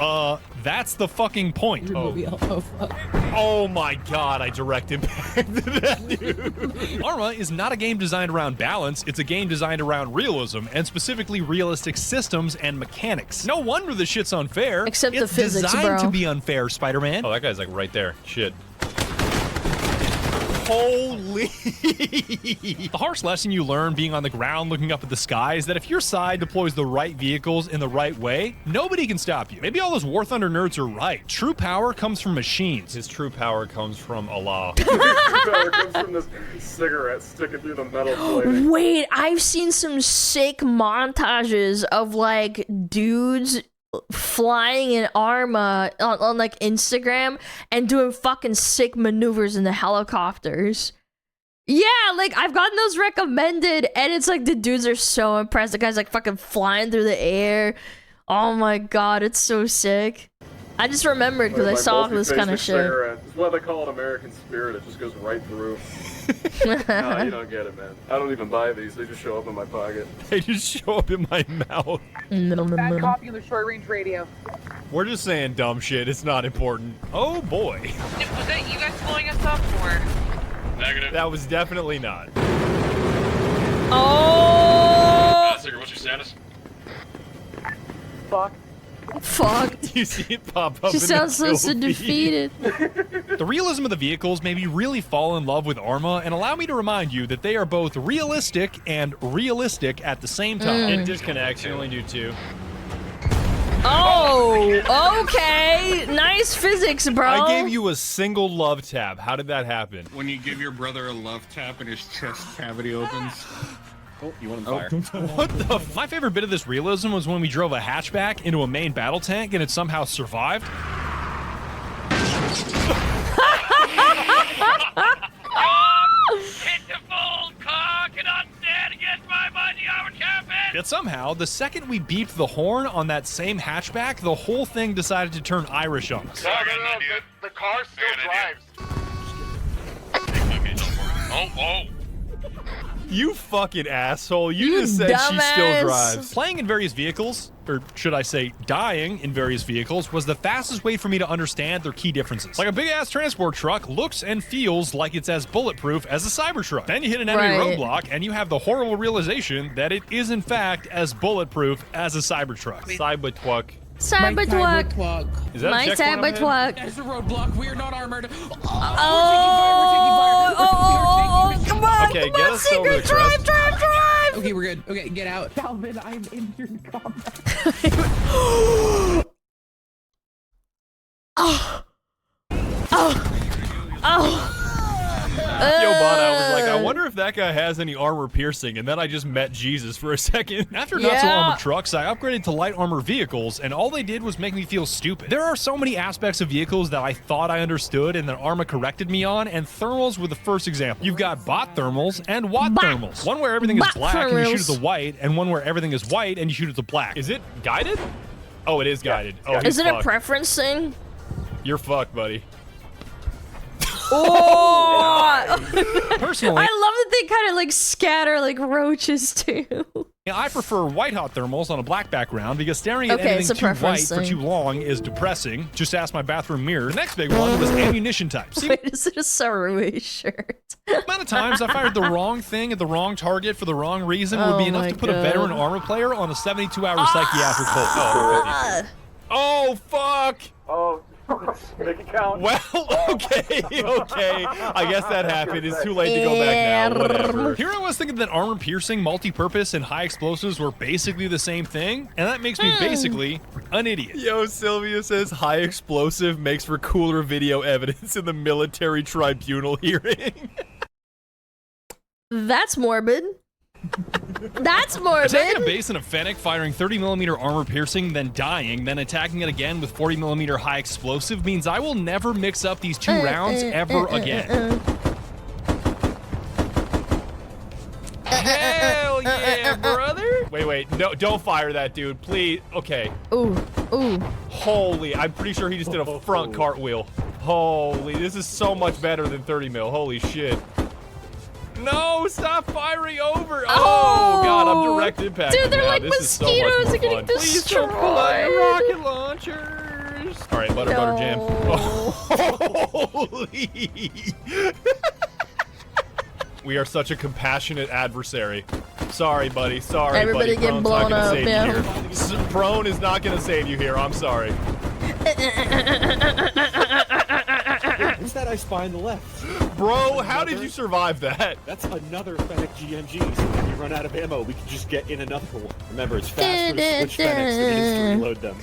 that's the fucking point. Oh my god, I directed back to that dude. Arma is not a game designed around balance, it's a game designed around realism, and specifically realistic systems and mechanics. No wonder the shit's unfair. Except the it's physics, designed bro. to be unfair, Spider-Man. Oh, that guy's like right there. Shit. Holy. The harsh lesson you learn being on the ground looking up at the sky is that if your side deploys the right vehicles in the right way, nobody can stop you. Maybe all those War Thunder nerds are right. True power comes from machines. His true power comes from Allah. Power comes from this cigarette sticking through the metal plating. Wait, I've seen some sick montages of like dudes flying in Arma on like Instagram and doing fucking sick maneuvers in the helicopters. Yeah, like I've gotten those recommended and it's like the dudes are so impressed. The guy's like fucking flying through the air. Oh my god, it's so sick. I just remembered because I saw this kind of shit. That's why they call it American Spirit. It just goes right through. No, you don't get it, man. I don't even buy these. They just show up in my pocket. They just show up in my mouth. Bad copy of the short range radio. We're just saying dumb shit. It's not important. Oh boy. Was that you guys pulling us up or? Negative. That was definitely not. Oh! Sigurd, what's your status? Fuck. Fuck. You see it pop up. She in the sounds kill so feed. defeated. The realism of the vehicles made me really fall in love with Arma and allow me to remind you that they are both realistic and realistic at the same time. It disconnects. You only do 2. Oh, okay. Nice physics, bro. I gave you a single love tab. How did that happen? When you give your brother a love tap and his chest cavity opens. Oh, you want him fire? What the f- My favorite bit of this realism was when we drove a hatchback into a main battle tank and it somehow survived. Hit the full car, cannot stand against my mighty armored cabin! Yet somehow, the second we beeped the horn on that same hatchback, the whole thing decided to turn Irish on us. No, the car still drives. Oh. You fucking asshole. You You just said she still dumbass. drives. Playing in various vehicles, or should I say dying in various vehicles, was the fastest way for me to understand their key differences. Like a big-ass transport truck looks and feels like it's as bulletproof as a Cybertruck. Then you hit an enemy Right. roadblock, and you have the horrible realization that it is in fact as bulletproof as a Cybertruck. Cybertruck. Cybertruck. Is that My a checkpoint on Cybertruck. There's a roadblock. We are not armored. Oh, come on, Okay, come get on, us over the Sigurd, drive, crest. drive, drive. Okay, we're good. Okay, get out. Calvin, I'm injured in combat. Yo, Bot, I was like, I wonder if that guy has any armor piercing, and then I just met Jesus for a second. After not so Yeah. armored trucks, I upgraded to light armor vehicles, and all they did was make me feel stupid. There are so many aspects of vehicles that I thought I understood and that Arma corrected me on, and thermals were the first example. You've got bot thermals and watt Bot. thermals. One where everything is Bot black and you shoot thermals. at the white, and one where everything is white and you shoot at the black. Is it guided? Oh, it is guided. Oh, Is it a fuck. preference thing? You're fucked, buddy. Oh! Personally, I love that they kind of like scatter like roaches too. I prefer white hot thermals on a black background because staring at Okay, it's anything a too white preference for thing. too long is depressing. Just ask my bathroom mirror. The next big one was ammunition type. See, Wait, is it a Sarui shirt? the amount of times I fired the wrong thing at the wrong target for the wrong reason would be Oh enough my to put a God. veteran Arma player on a 72-hour psychiatric hold. Oh, fuck! Oh, make it count. Well, okay. I guess that happened. It's too late to go back now. Whatever. Here I was thinking that armor piercing, multi-purpose, and high explosives were basically the same thing, and that makes me basically an idiot. Yo, Sylvia says high explosive makes for cooler video evidence in the military tribunal hearing. That's morbid. That's Attacking a morbid. base in a Fennec, firing 30mm armor piercing, then dying, then attacking it again with 40mm high explosive means I will never mix up these two rounds ever again. Hell yeah, brother! Wait, no, don't fire that dude, please. Okay. Ooh. Holy, I'm pretty sure he just did a front cartwheel. Holy, this is so much better than 30 mil. Holy shit. No, stop firing over. Oh, God, I'm direct impact. Dude, they're now. like This is so much mosquitoes more are getting fun. Please don't pull out destroyed. your rocket launchers. All right, butter jam. Holy. We are such a compassionate adversary. Sorry, buddy. Sorry, Everybody buddy. getting Prone's blown not up, gonna yeah. save you here. Prone is not going to save you here. I'm sorry. What's that I spy on the left? Bro, how did you survive that? That's another Fennec GMG, so when we run out of ammo, we can just get in another one. Remember, it's faster to switch Fennecs than it is to reload them.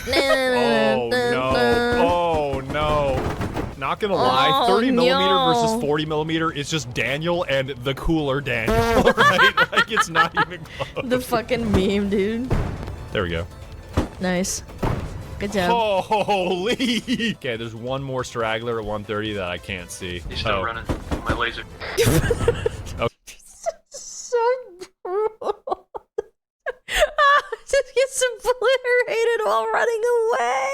Oh, no. Oh, no. Not gonna lie, 30mm versus 40mm is just Daniel and the cooler Daniel, right? Like, it's not even close. The fucking meme, dude. There we go. Nice. Good job. Holy! Okay, there's one more straggler at 130 that I can't see. He's still running. My laser. So brutal. Just gets obliterated while running away.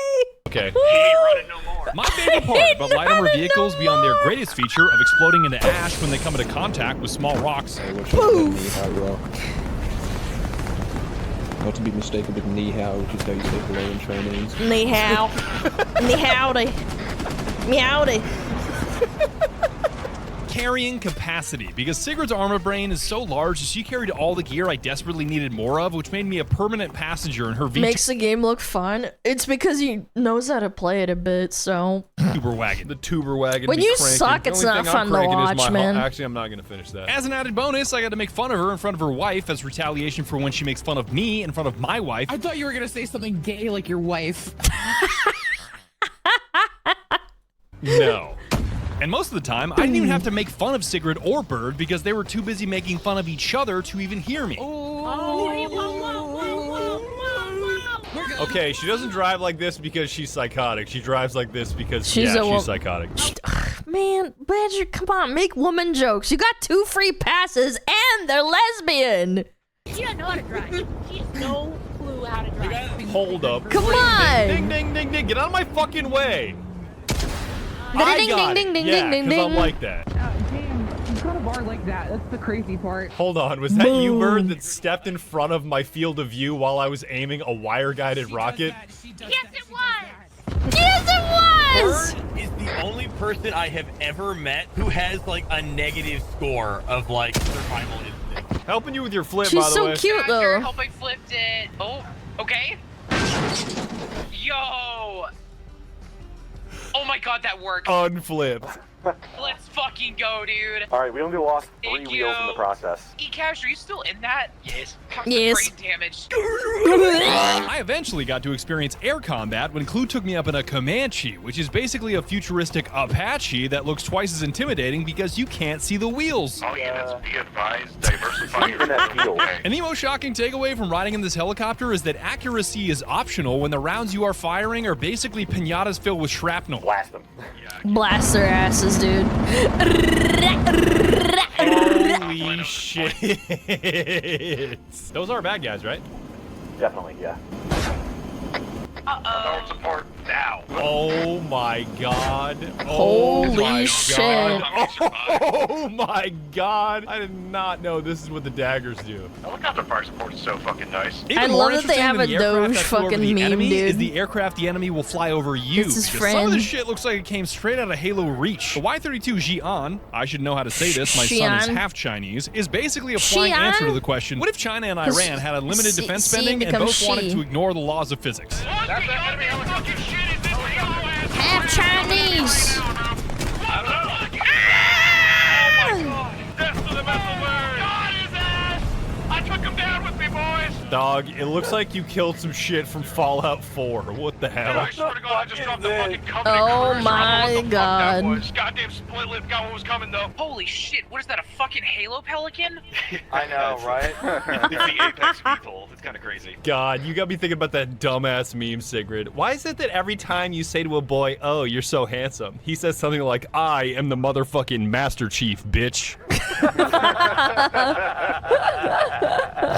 Okay. He ain't running no more. My favorite part about light armor vehicles beyond their greatest feature of exploding into ash when they come into contact with small rocks. Not to be mistaken with knee how, which is how you say hello in Chinese. Ni hao. Ni howdy. Meowdy. Carrying capacity, because Sigurd's armor brain is so large that she carried all the gear I desperately needed more of, which made me a permanent passenger in her V Makes the game look fun. It's because he knows how to play it a bit, so. tuber wagon. The tuber wagon. When be you cranking. suck, The it's only not thing fun I'm to cranking is watch, my man. Actually, I'm not gonna finish that. As an added bonus, I got to make fun of her in front of her wife as retaliation for when she makes fun of me in front of my wife. I thought you were gonna say something gay like your wife. No. And most of the time, I didn't even have to make fun of Sigrid or Bird because they were too busy making fun of each other to even hear me. Okay, she doesn't drive like this because she's psychotic. She drives like this because She's she's psychotic. Man, Badger, come on, make woman jokes. You got 2 free passes and they're lesbian. She doesn't know how to drive. She has no clue how to drive. Hold up. Come on. Ding, ding, ding, ding. Get out of my fucking way. Ding, I ding, got ding, it. ding, Yeah, ding, 'cause ding, I'm ding. like that. Damn, you got a bar like that. That's the crazy part. Hold on, was that you, Bird, that stepped in front of my field of view while I was aiming a wire-guided rocket? Yes, it was. Yes, it was. Bird is the only person I have ever met who has like a negative score of like survival instinct. Helping you with your flip, She's by the so way. cute, though. Hope I flipped it. Oh, okay. Yo. Oh my God, that worked. Unflipped. Let's fucking go, dude. All right, we only lost 3 Thank wheels in the you. process. E-Cash, are you still in that? Yes. Yes. Brain damage. I eventually got to experience air combat when Clue took me up in a Comanche, which is basically a futuristic Apache that looks twice as intimidating because you can't see the wheels. All units, be advised, diversify your field. And the most shocking takeaway from riding in this helicopter is that accuracy is optional when the rounds you are firing are basically pinatas filled with shrapnel. Blast them. Blast their asses, dude. Holy shit. Those are bad guys, right? Definitely, yeah. support. now. Oh my god. Holy my shit. God. Oh my god. I did not know this is what the daggers do. Helicopter fire support is so fucking nice. Even I more love that they interesting have than a the aircraft Doge that flew over fucking the meme, enemy dude. is the aircraft the enemy will fly over you. It's his because some of this friend. shit looks like it came straight out of Halo Reach. The Y-32 Xi'an, I should know how to say this, my son is Xi'an. half Chinese, is basically a flying Xi'an? answer to the question, what if China and Iran had unlimited C- defense C spending and becomes both wanted she. to ignore the laws of physics? That's the enemy helicopter. Half Chinese. Death to the missile bird. Got his ass. I took him down with me, boys. Dog, it looks like you killed some shit from Fallout 4. What the hell? I swear to God, I just dropped the fucking Covenant Oh cruiser. I don't know what my the fuck God. that was. Goddamn split lip got what was coming though. Holy shit, what is that, a fucking Halo Pelican? I know, right? It's the Apex VTOL. It's kind of crazy. God, you got me thinking about that dumbass meme, Sigrid. Why is it that every time you say to a boy, oh, you're so handsome, he says something like, I am the motherfucking Master Chief, bitch?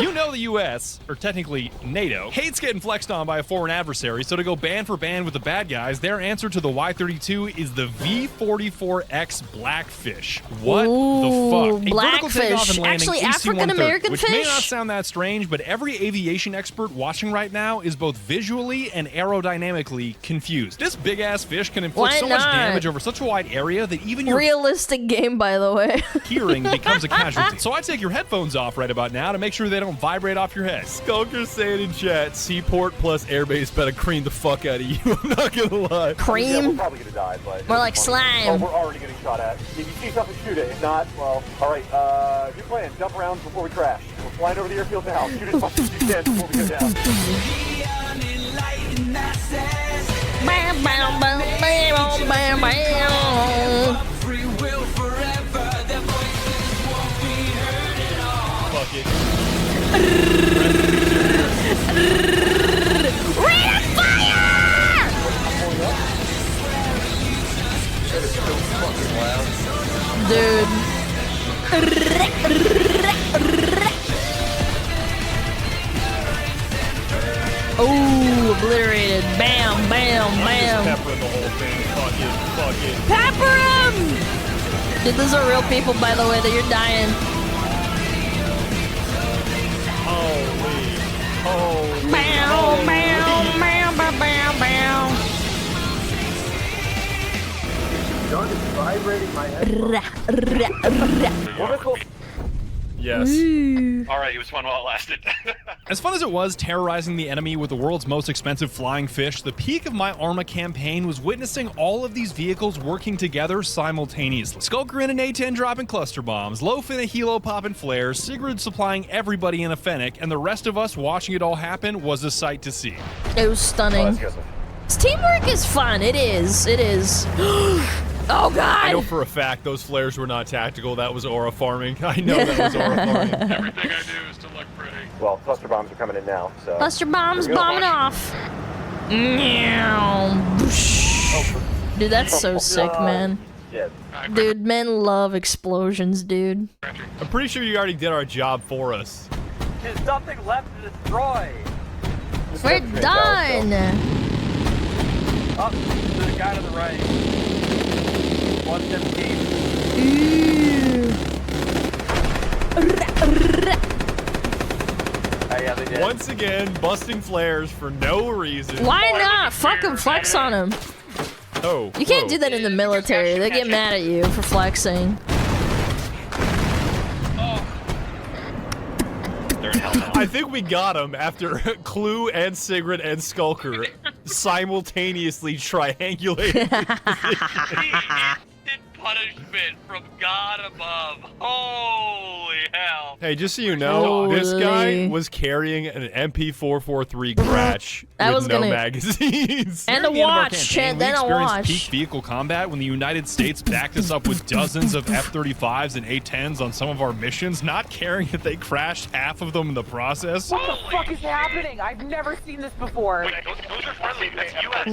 You know the US, or technically NATO, hates getting flexed on by a foreign adversary, so to go band for band with the bad guys, their answer to the Y-32 is the V-44X Blackfish. What Ooh, the fuck? A vertical Blackfish. takeoff and landing Actually, AC-130, African-American which may fish? not sound that strange, but every aviation expert watching right now is both visually and aerodynamically confused. This big-ass fish can inflict Why so much not? damage over such a wide area that even your Realistic game, by the way. hearing becomes a casualty. So I take your headphones off right about now to make sure they don't vibrate off your head. Skulker's saying in chat, Seaport plus Airbase better cream the fuck out of you. I'm not gonna lie. Yeah, we're Cream? probably gonna die, but... More like Oh, slime. we're already getting shot at. If you see something, shoot it. If not, well, alright, good plan. Jump around before we crash. We're flying over the airfield now. Shoot as much as you can before we go down. Bam, bam, bam, bam, bam, bam. Fuck it. Rate of fire! Oh, obliterated. Bam, bam, bam. Pepper the whole thing. Fuck it. Pepper him! Dude, those are real people, by the way, that you're dying. Holy. Bow, bow, bow, bow, bow, bow. John is vibrating my head. Yes. Alright, it was fun while it lasted. As fun as it was terrorizing the enemy with the world's most expensive flying fish, the peak of my Arma campaign was witnessing all of these vehicles working together simultaneously. Skulker in an A-10 dropping cluster bombs, Loaf in a helo popping flares, Sigrid supplying everybody in a Fennec, and the rest of us watching it all happen was a sight to see. It was stunning. This teamwork is fun. It is. It is. Oh, God. I know for a fact those flares were not tactical. That was aura farming. I know that was aura farming. Everything I do is to look pretty. Well, cluster bombs are coming in now, so... Cluster bombs Here we go. bombing off. Meow. Boosh. Dude, that's so sick, man. Shit. Dude, men love explosions, dude. I'm pretty sure you already did our job for us. There's nothing left to destroy. We're done. Up to the guy to the right. 117. Yeah, they did. Once again, busting flares for no reason. Why not? Fuck him, flex on him. Oh. You can't whoa. do that in the military. They get mad at you for flexing. They're in hell now. I think we got him after Clue and Sigrid and Skulker simultaneously triangulated. Instant punishment from God above. Holy hell. Hey, just so you know, this guy Holy. was carrying an MP443 Gratch That with was no gonna- magazines. And Near a the end of our watch, campaign, Chad, we then a experienced watch. peak vehicle combat when the United States backed us up with dozens of F-35s and A-10s on some of our missions, not caring that they crashed half of them in the process. What the fuck is happening? I've never seen this before. Wait, those are friendly. That's US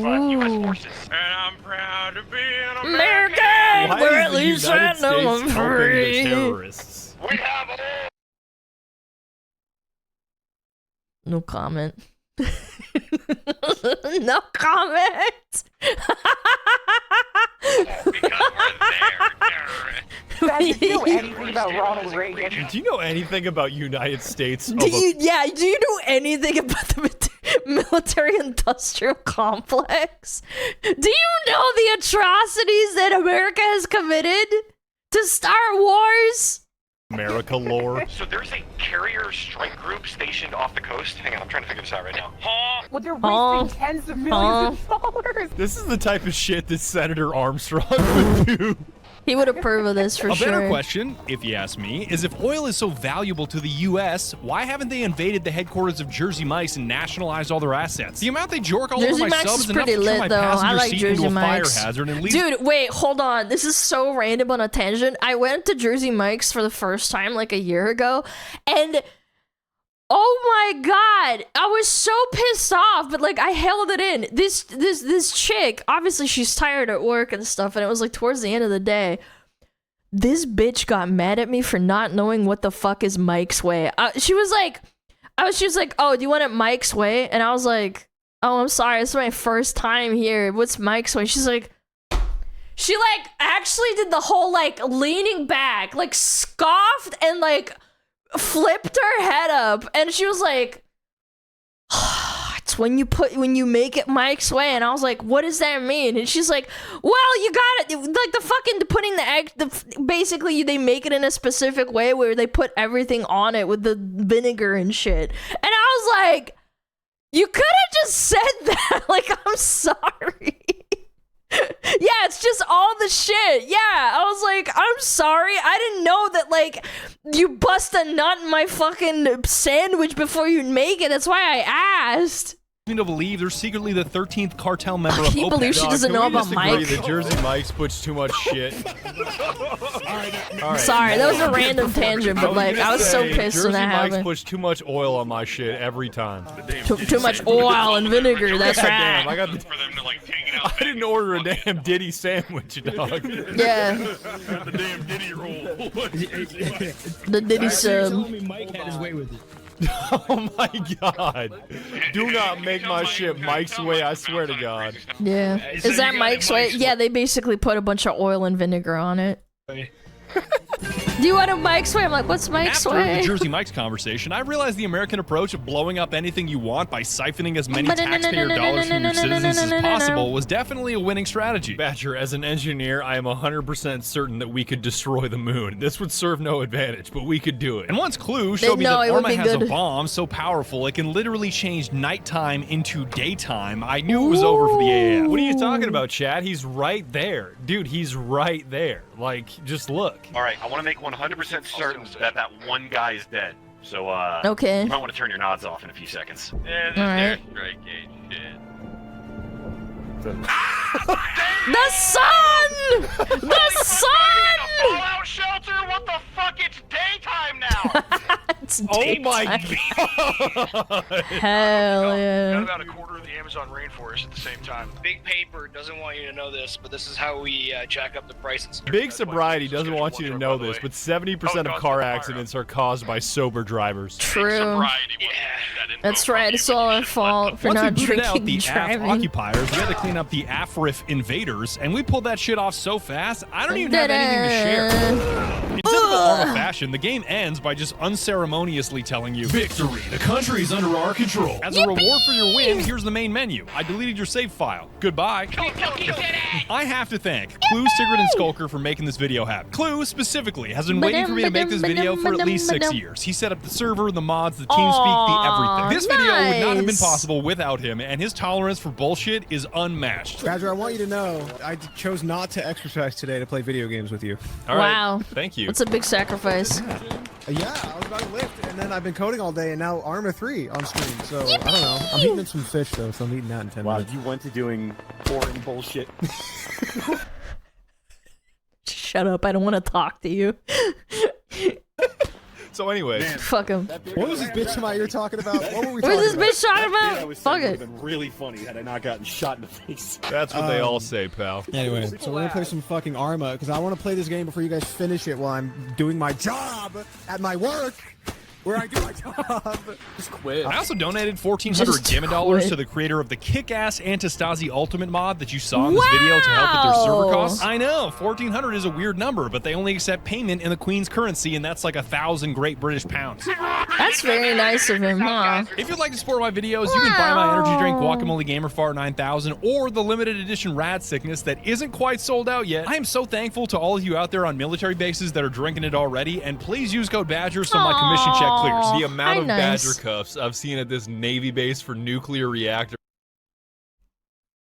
forces. And I'm proud to be an American! Why We're is at the least United at number States helping the 3. terrorists? We have all. No comment. No comment. Do you know anything about Ronald Reagan? Do you know anything about United States? Do you know anything about the military-industrial complex? Do you know the atrocities that America has committed to Star Wars? America lore. So there's a carrier strike group stationed off the coast. Hang on, I'm trying to figure this out right now. Well, they're wasting tens of millions of dollars. This is the type of shit that Senator Armstrong would do. He would approve of this for sure. A better question, if you ask me, is if oil is so valuable to the U.S., why haven't they invaded the headquarters of Jersey Mike's and nationalized all their assets? The amount they jork all over my subs is enough to turn my passenger seat into a fire hazard and leave. Dude, wait, hold on. This is so random on a tangent. I went to Jersey Mike's for the first time like a year ago, and oh my god, I was so pissed off, but like I held it in. This chick, obviously she's tired at work and stuff, and it was like towards the end of the day. This bitch got mad at me for not knowing what the fuck is Mike's Way. She was like, oh, do you want it Mike's Way? And I was like, oh, I'm sorry, it's my first time here. What's Mike's Way? She's like, she like actually did the whole like leaning back, like scoffed and like flipped her head up, and she was like, it's when you make it Mike's Way. And I was like, what does that mean? And she's like, well, you got it, like the fucking putting the egg, basically they make it in a specific way where they put everything on it with the vinegar and shit. And I was like, you could have just said that. Like, I'm sorry. Yeah, it's just all the shit. Yeah, I was like, I'm sorry. I didn't know that, like, you bust a nut in my fucking sandwich before you make it. That's why I asked. To believe they're secretly the 13th cartel member of Can you believe she doesn't know about Mike? The Jersey Mike's puts too much shit. All right. Sorry, that was a random tangent, but like, I was so pissed when that happened. Jersey Mike's puts too much oil on my shit every time. Too much oil and vinegar, that's right. Damn, I didn't order a damn Diddy sandwich, dog. Yeah. The damn Diddy roll. The Diddy sub. Mike had his way with it. Oh my god. Do not make my shit Mike's Way, I swear to god. Yeah. Is that Mike's Way? Yeah, they basically put a bunch of oil and vinegar on it. Do you want a Mike's Way? I'm like, what's Mike's After Way? the Jersey Mike's conversation, I realized the American approach of blowing up anything you want by siphoning as many taxpayer dollars from your citizens as possible was definitely a winning strategy. Badger, as an engineer, I am 100% certain that we could destroy the moon. This would serve no advantage, but we could do it. And once Clue showed me that Arma has a bomb so powerful it can literally change nighttime into daytime, I knew it was over for the AAF. What are you talking about, Chad? He's right there. Dude, he's right there. Like, just look. All right, I want to make 100% certain that that one guy is dead. So, okay. You might want to turn your nods off in a few seconds. Yeah, this is strike gauge shit. The sun! The sun! Fallout shelter? What the fuck? It's daytime now! It's daytime. Oh my god! Hell yeah. Got about a quarter of the Amazon rainforest at the same time. Big Paper doesn't want you to know this, but this is how we jack up the prices. Big Sobriety doesn't want you to know this, but 70% of car accidents are caused by sober drivers. True. That's right, it's all our fault for not drinking and driving. Occupiers, we had to clean up the Afrif invaders, and we pulled that shit off so fast, I don't even have anything to share. In typical Arma fashion, the game ends by just unceremoniously telling you, victory, the country is under our control. As a reward for your win, here's the main menu. I deleted your save file. Goodbye. I have to thank Clue, Sigrid, and Skulker for making this video happen. Clue, specifically, has been waiting for me to make this video for at least 6 years. He set up the server, the mods, the TeamSpeak, the everything. This video would not have been possible without him, and his tolerance for bullshit is unmatched. Badger, I want you to know, I chose not to exercise today to play video games with you. All right. Wow. Thank you. That's a big sacrifice. Yeah, I was about to lift, and then I've been coding all day, and now Arma 3 on stream, so I don't know. I'm eating some fish, though, so I'm eating that in 10 minutes. Wow, you went to doing boring bullshit. Shut up, I don't want to talk to you. So anyway, fuck him. What was this bitch about you're talking about? What were we What was this bitch talking about? Fuck It would it. have been really funny had I not gotten shot in the face. That's what they all say, pal. Anyway, so we're gonna play some fucking Arma, because I want to play this game before you guys finish it while I'm doing my job at my work. where I do my job. Just quit. I also donated $1,400 Gamma dollars to the creator of the kick-ass Antistasi Ultimate mod that you saw in this video to help with their server costs. I know, 1,400 is a weird number, but they only accept payment in the Queen's currency, and that's like 1,000 Great British pounds. That's very nice of him, huh? If you'd like to support my videos, you can buy my energy drink Guacamole Gamer Fart 9000 or the limited edition Rad Sickness that isn't quite sold out yet. I am so thankful to all of you out there on military bases that are drinking it already, and please use code Badger so my commission check clears. The amount of Badger cups I've seen at this Navy base for nuclear reactor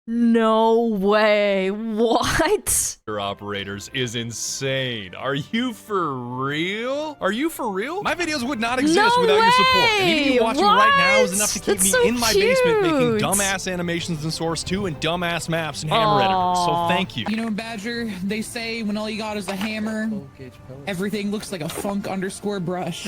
No way. What? operators is insane. Are you for real? Are you for real? My videos would not exist without your support. And even you watching right now is enough to keep me in my basement making dumbass animations in Source 2 and dumbass maps in Hammer Editor. So thank you. You know, Badger, they say when all you got is a hammer, everything looks like a funk_brush.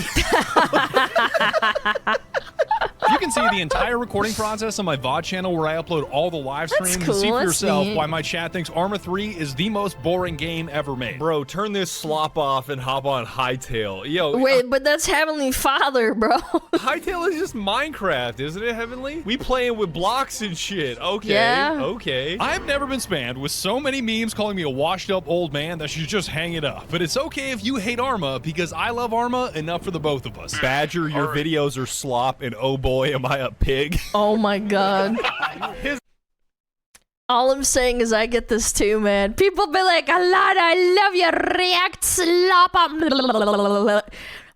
You can see the entire recording process on my VOD channel where I upload all the live streams and see for yourself why my chat thinks Arma 3 is the most boring game ever made. Bro, turn this slop off and hop on Hightail. Yo, wait, but that's Heavenly Father, bro. Hightail is just Minecraft, isn't it, Heavenly? We playing with blocks and shit. Okay, yeah. Okay. I've never been spammed with so many memes calling me a washed up old man that should just hang it up. But it's okay if you hate Arma because I love Arma enough for the both of us. Badger, your videos are slop, and oh boy, am I a pig. Oh my god. All I'm saying is I get this too, man. People be like, Alana, I love your react slop. I'm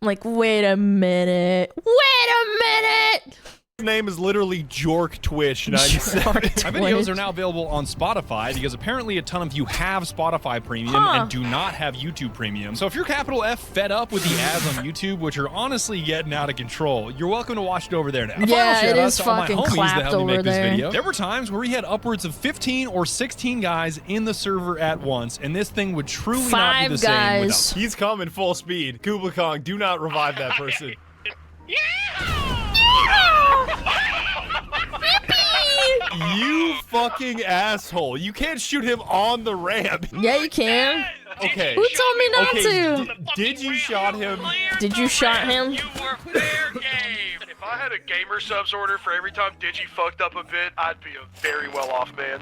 like, wait a minute. Wait a minute. His name is literally Jork Twitch 97. My videos are now available on Spotify because apparently a ton of you have Spotify Premium and do not have YouTube Premium. So if you're capital F fed up with the ads on YouTube, which are honestly getting out of control, you're welcome to watch it over there now. Yeah, it is fucking all my homies that clapped helped me over make this there. video. There were times where we had upwards of 15 or 16 guys in the server at once, and this thing would truly not be the same without. He's coming full speed. Kublai Kong, do not revive that person. You fucking asshole. You can't shoot him on the ramp. Yeah, you can. Okay. Who told me not to? Did you shot him? Did you shot him? If I had a gamer subs order for every time Digi fucked up a bit, I'd be a very well-off man.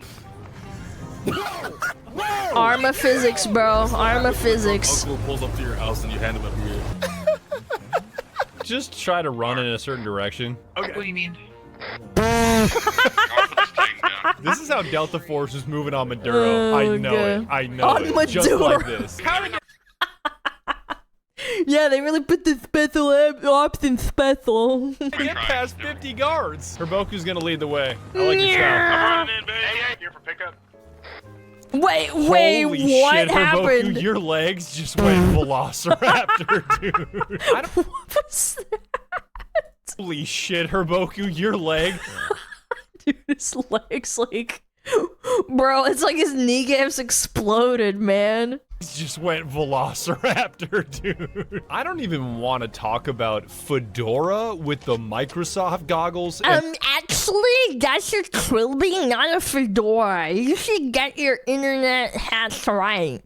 Arma physics, bro. Arma physics. Uncle pulls up to your house and you hand him a beer. Just try to run in a certain direction. Okay. What do you mean? This is how Delta Force is moving on Maduro. I know it. I know on it. Maduro. Just like this. Yeah, they really put the special option special. Get past 50 guards. Herboku's gonna lead the way. I like your style. I'm running in, baby. Hey, here for pickup. Wait, Holy what shit, happened? Herboku, your legs just went Velociraptor, dude. What was that? Holy shit, Herboku, your leg. Dude, his legs like... Bro, it's like his kneecaps exploded, man. He just went Velociraptor, dude. I don't even want to talk about Fedora with the Microsoft goggles. Actually, that's a Trilby, not a fedora. You should get your internet hats right.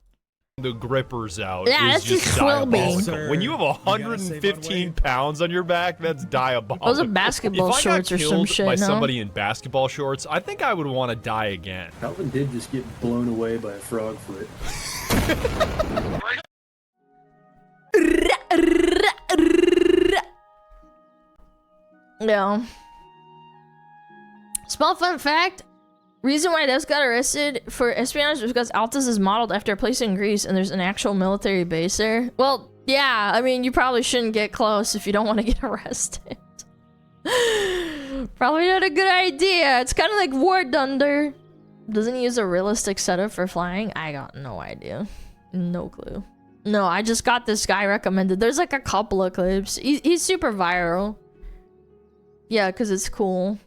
The grippers out Yeah, is that's just just Trilby. diabolical. When you have 115 pounds on your back, that's diabolical. Those are basketball if I shorts got or some killed shit, by no? somebody in basketball shorts, I think I would want to die again. Calvin did just get blown away by a frog foot. Yeah. Small fun fact. Reason why Des got arrested for espionage was because Altus is modeled after a place in Greece and there's an actual military base there. Well, yeah, I mean, you probably shouldn't get close if you don't want to get arrested. Probably not a good idea. It's kind of like War Thunder. Doesn't he use a realistic setup for flying? I got no idea. No clue. No, I just got this guy recommended. There's like a couple of clips. He's super viral. Yeah, because it's cool.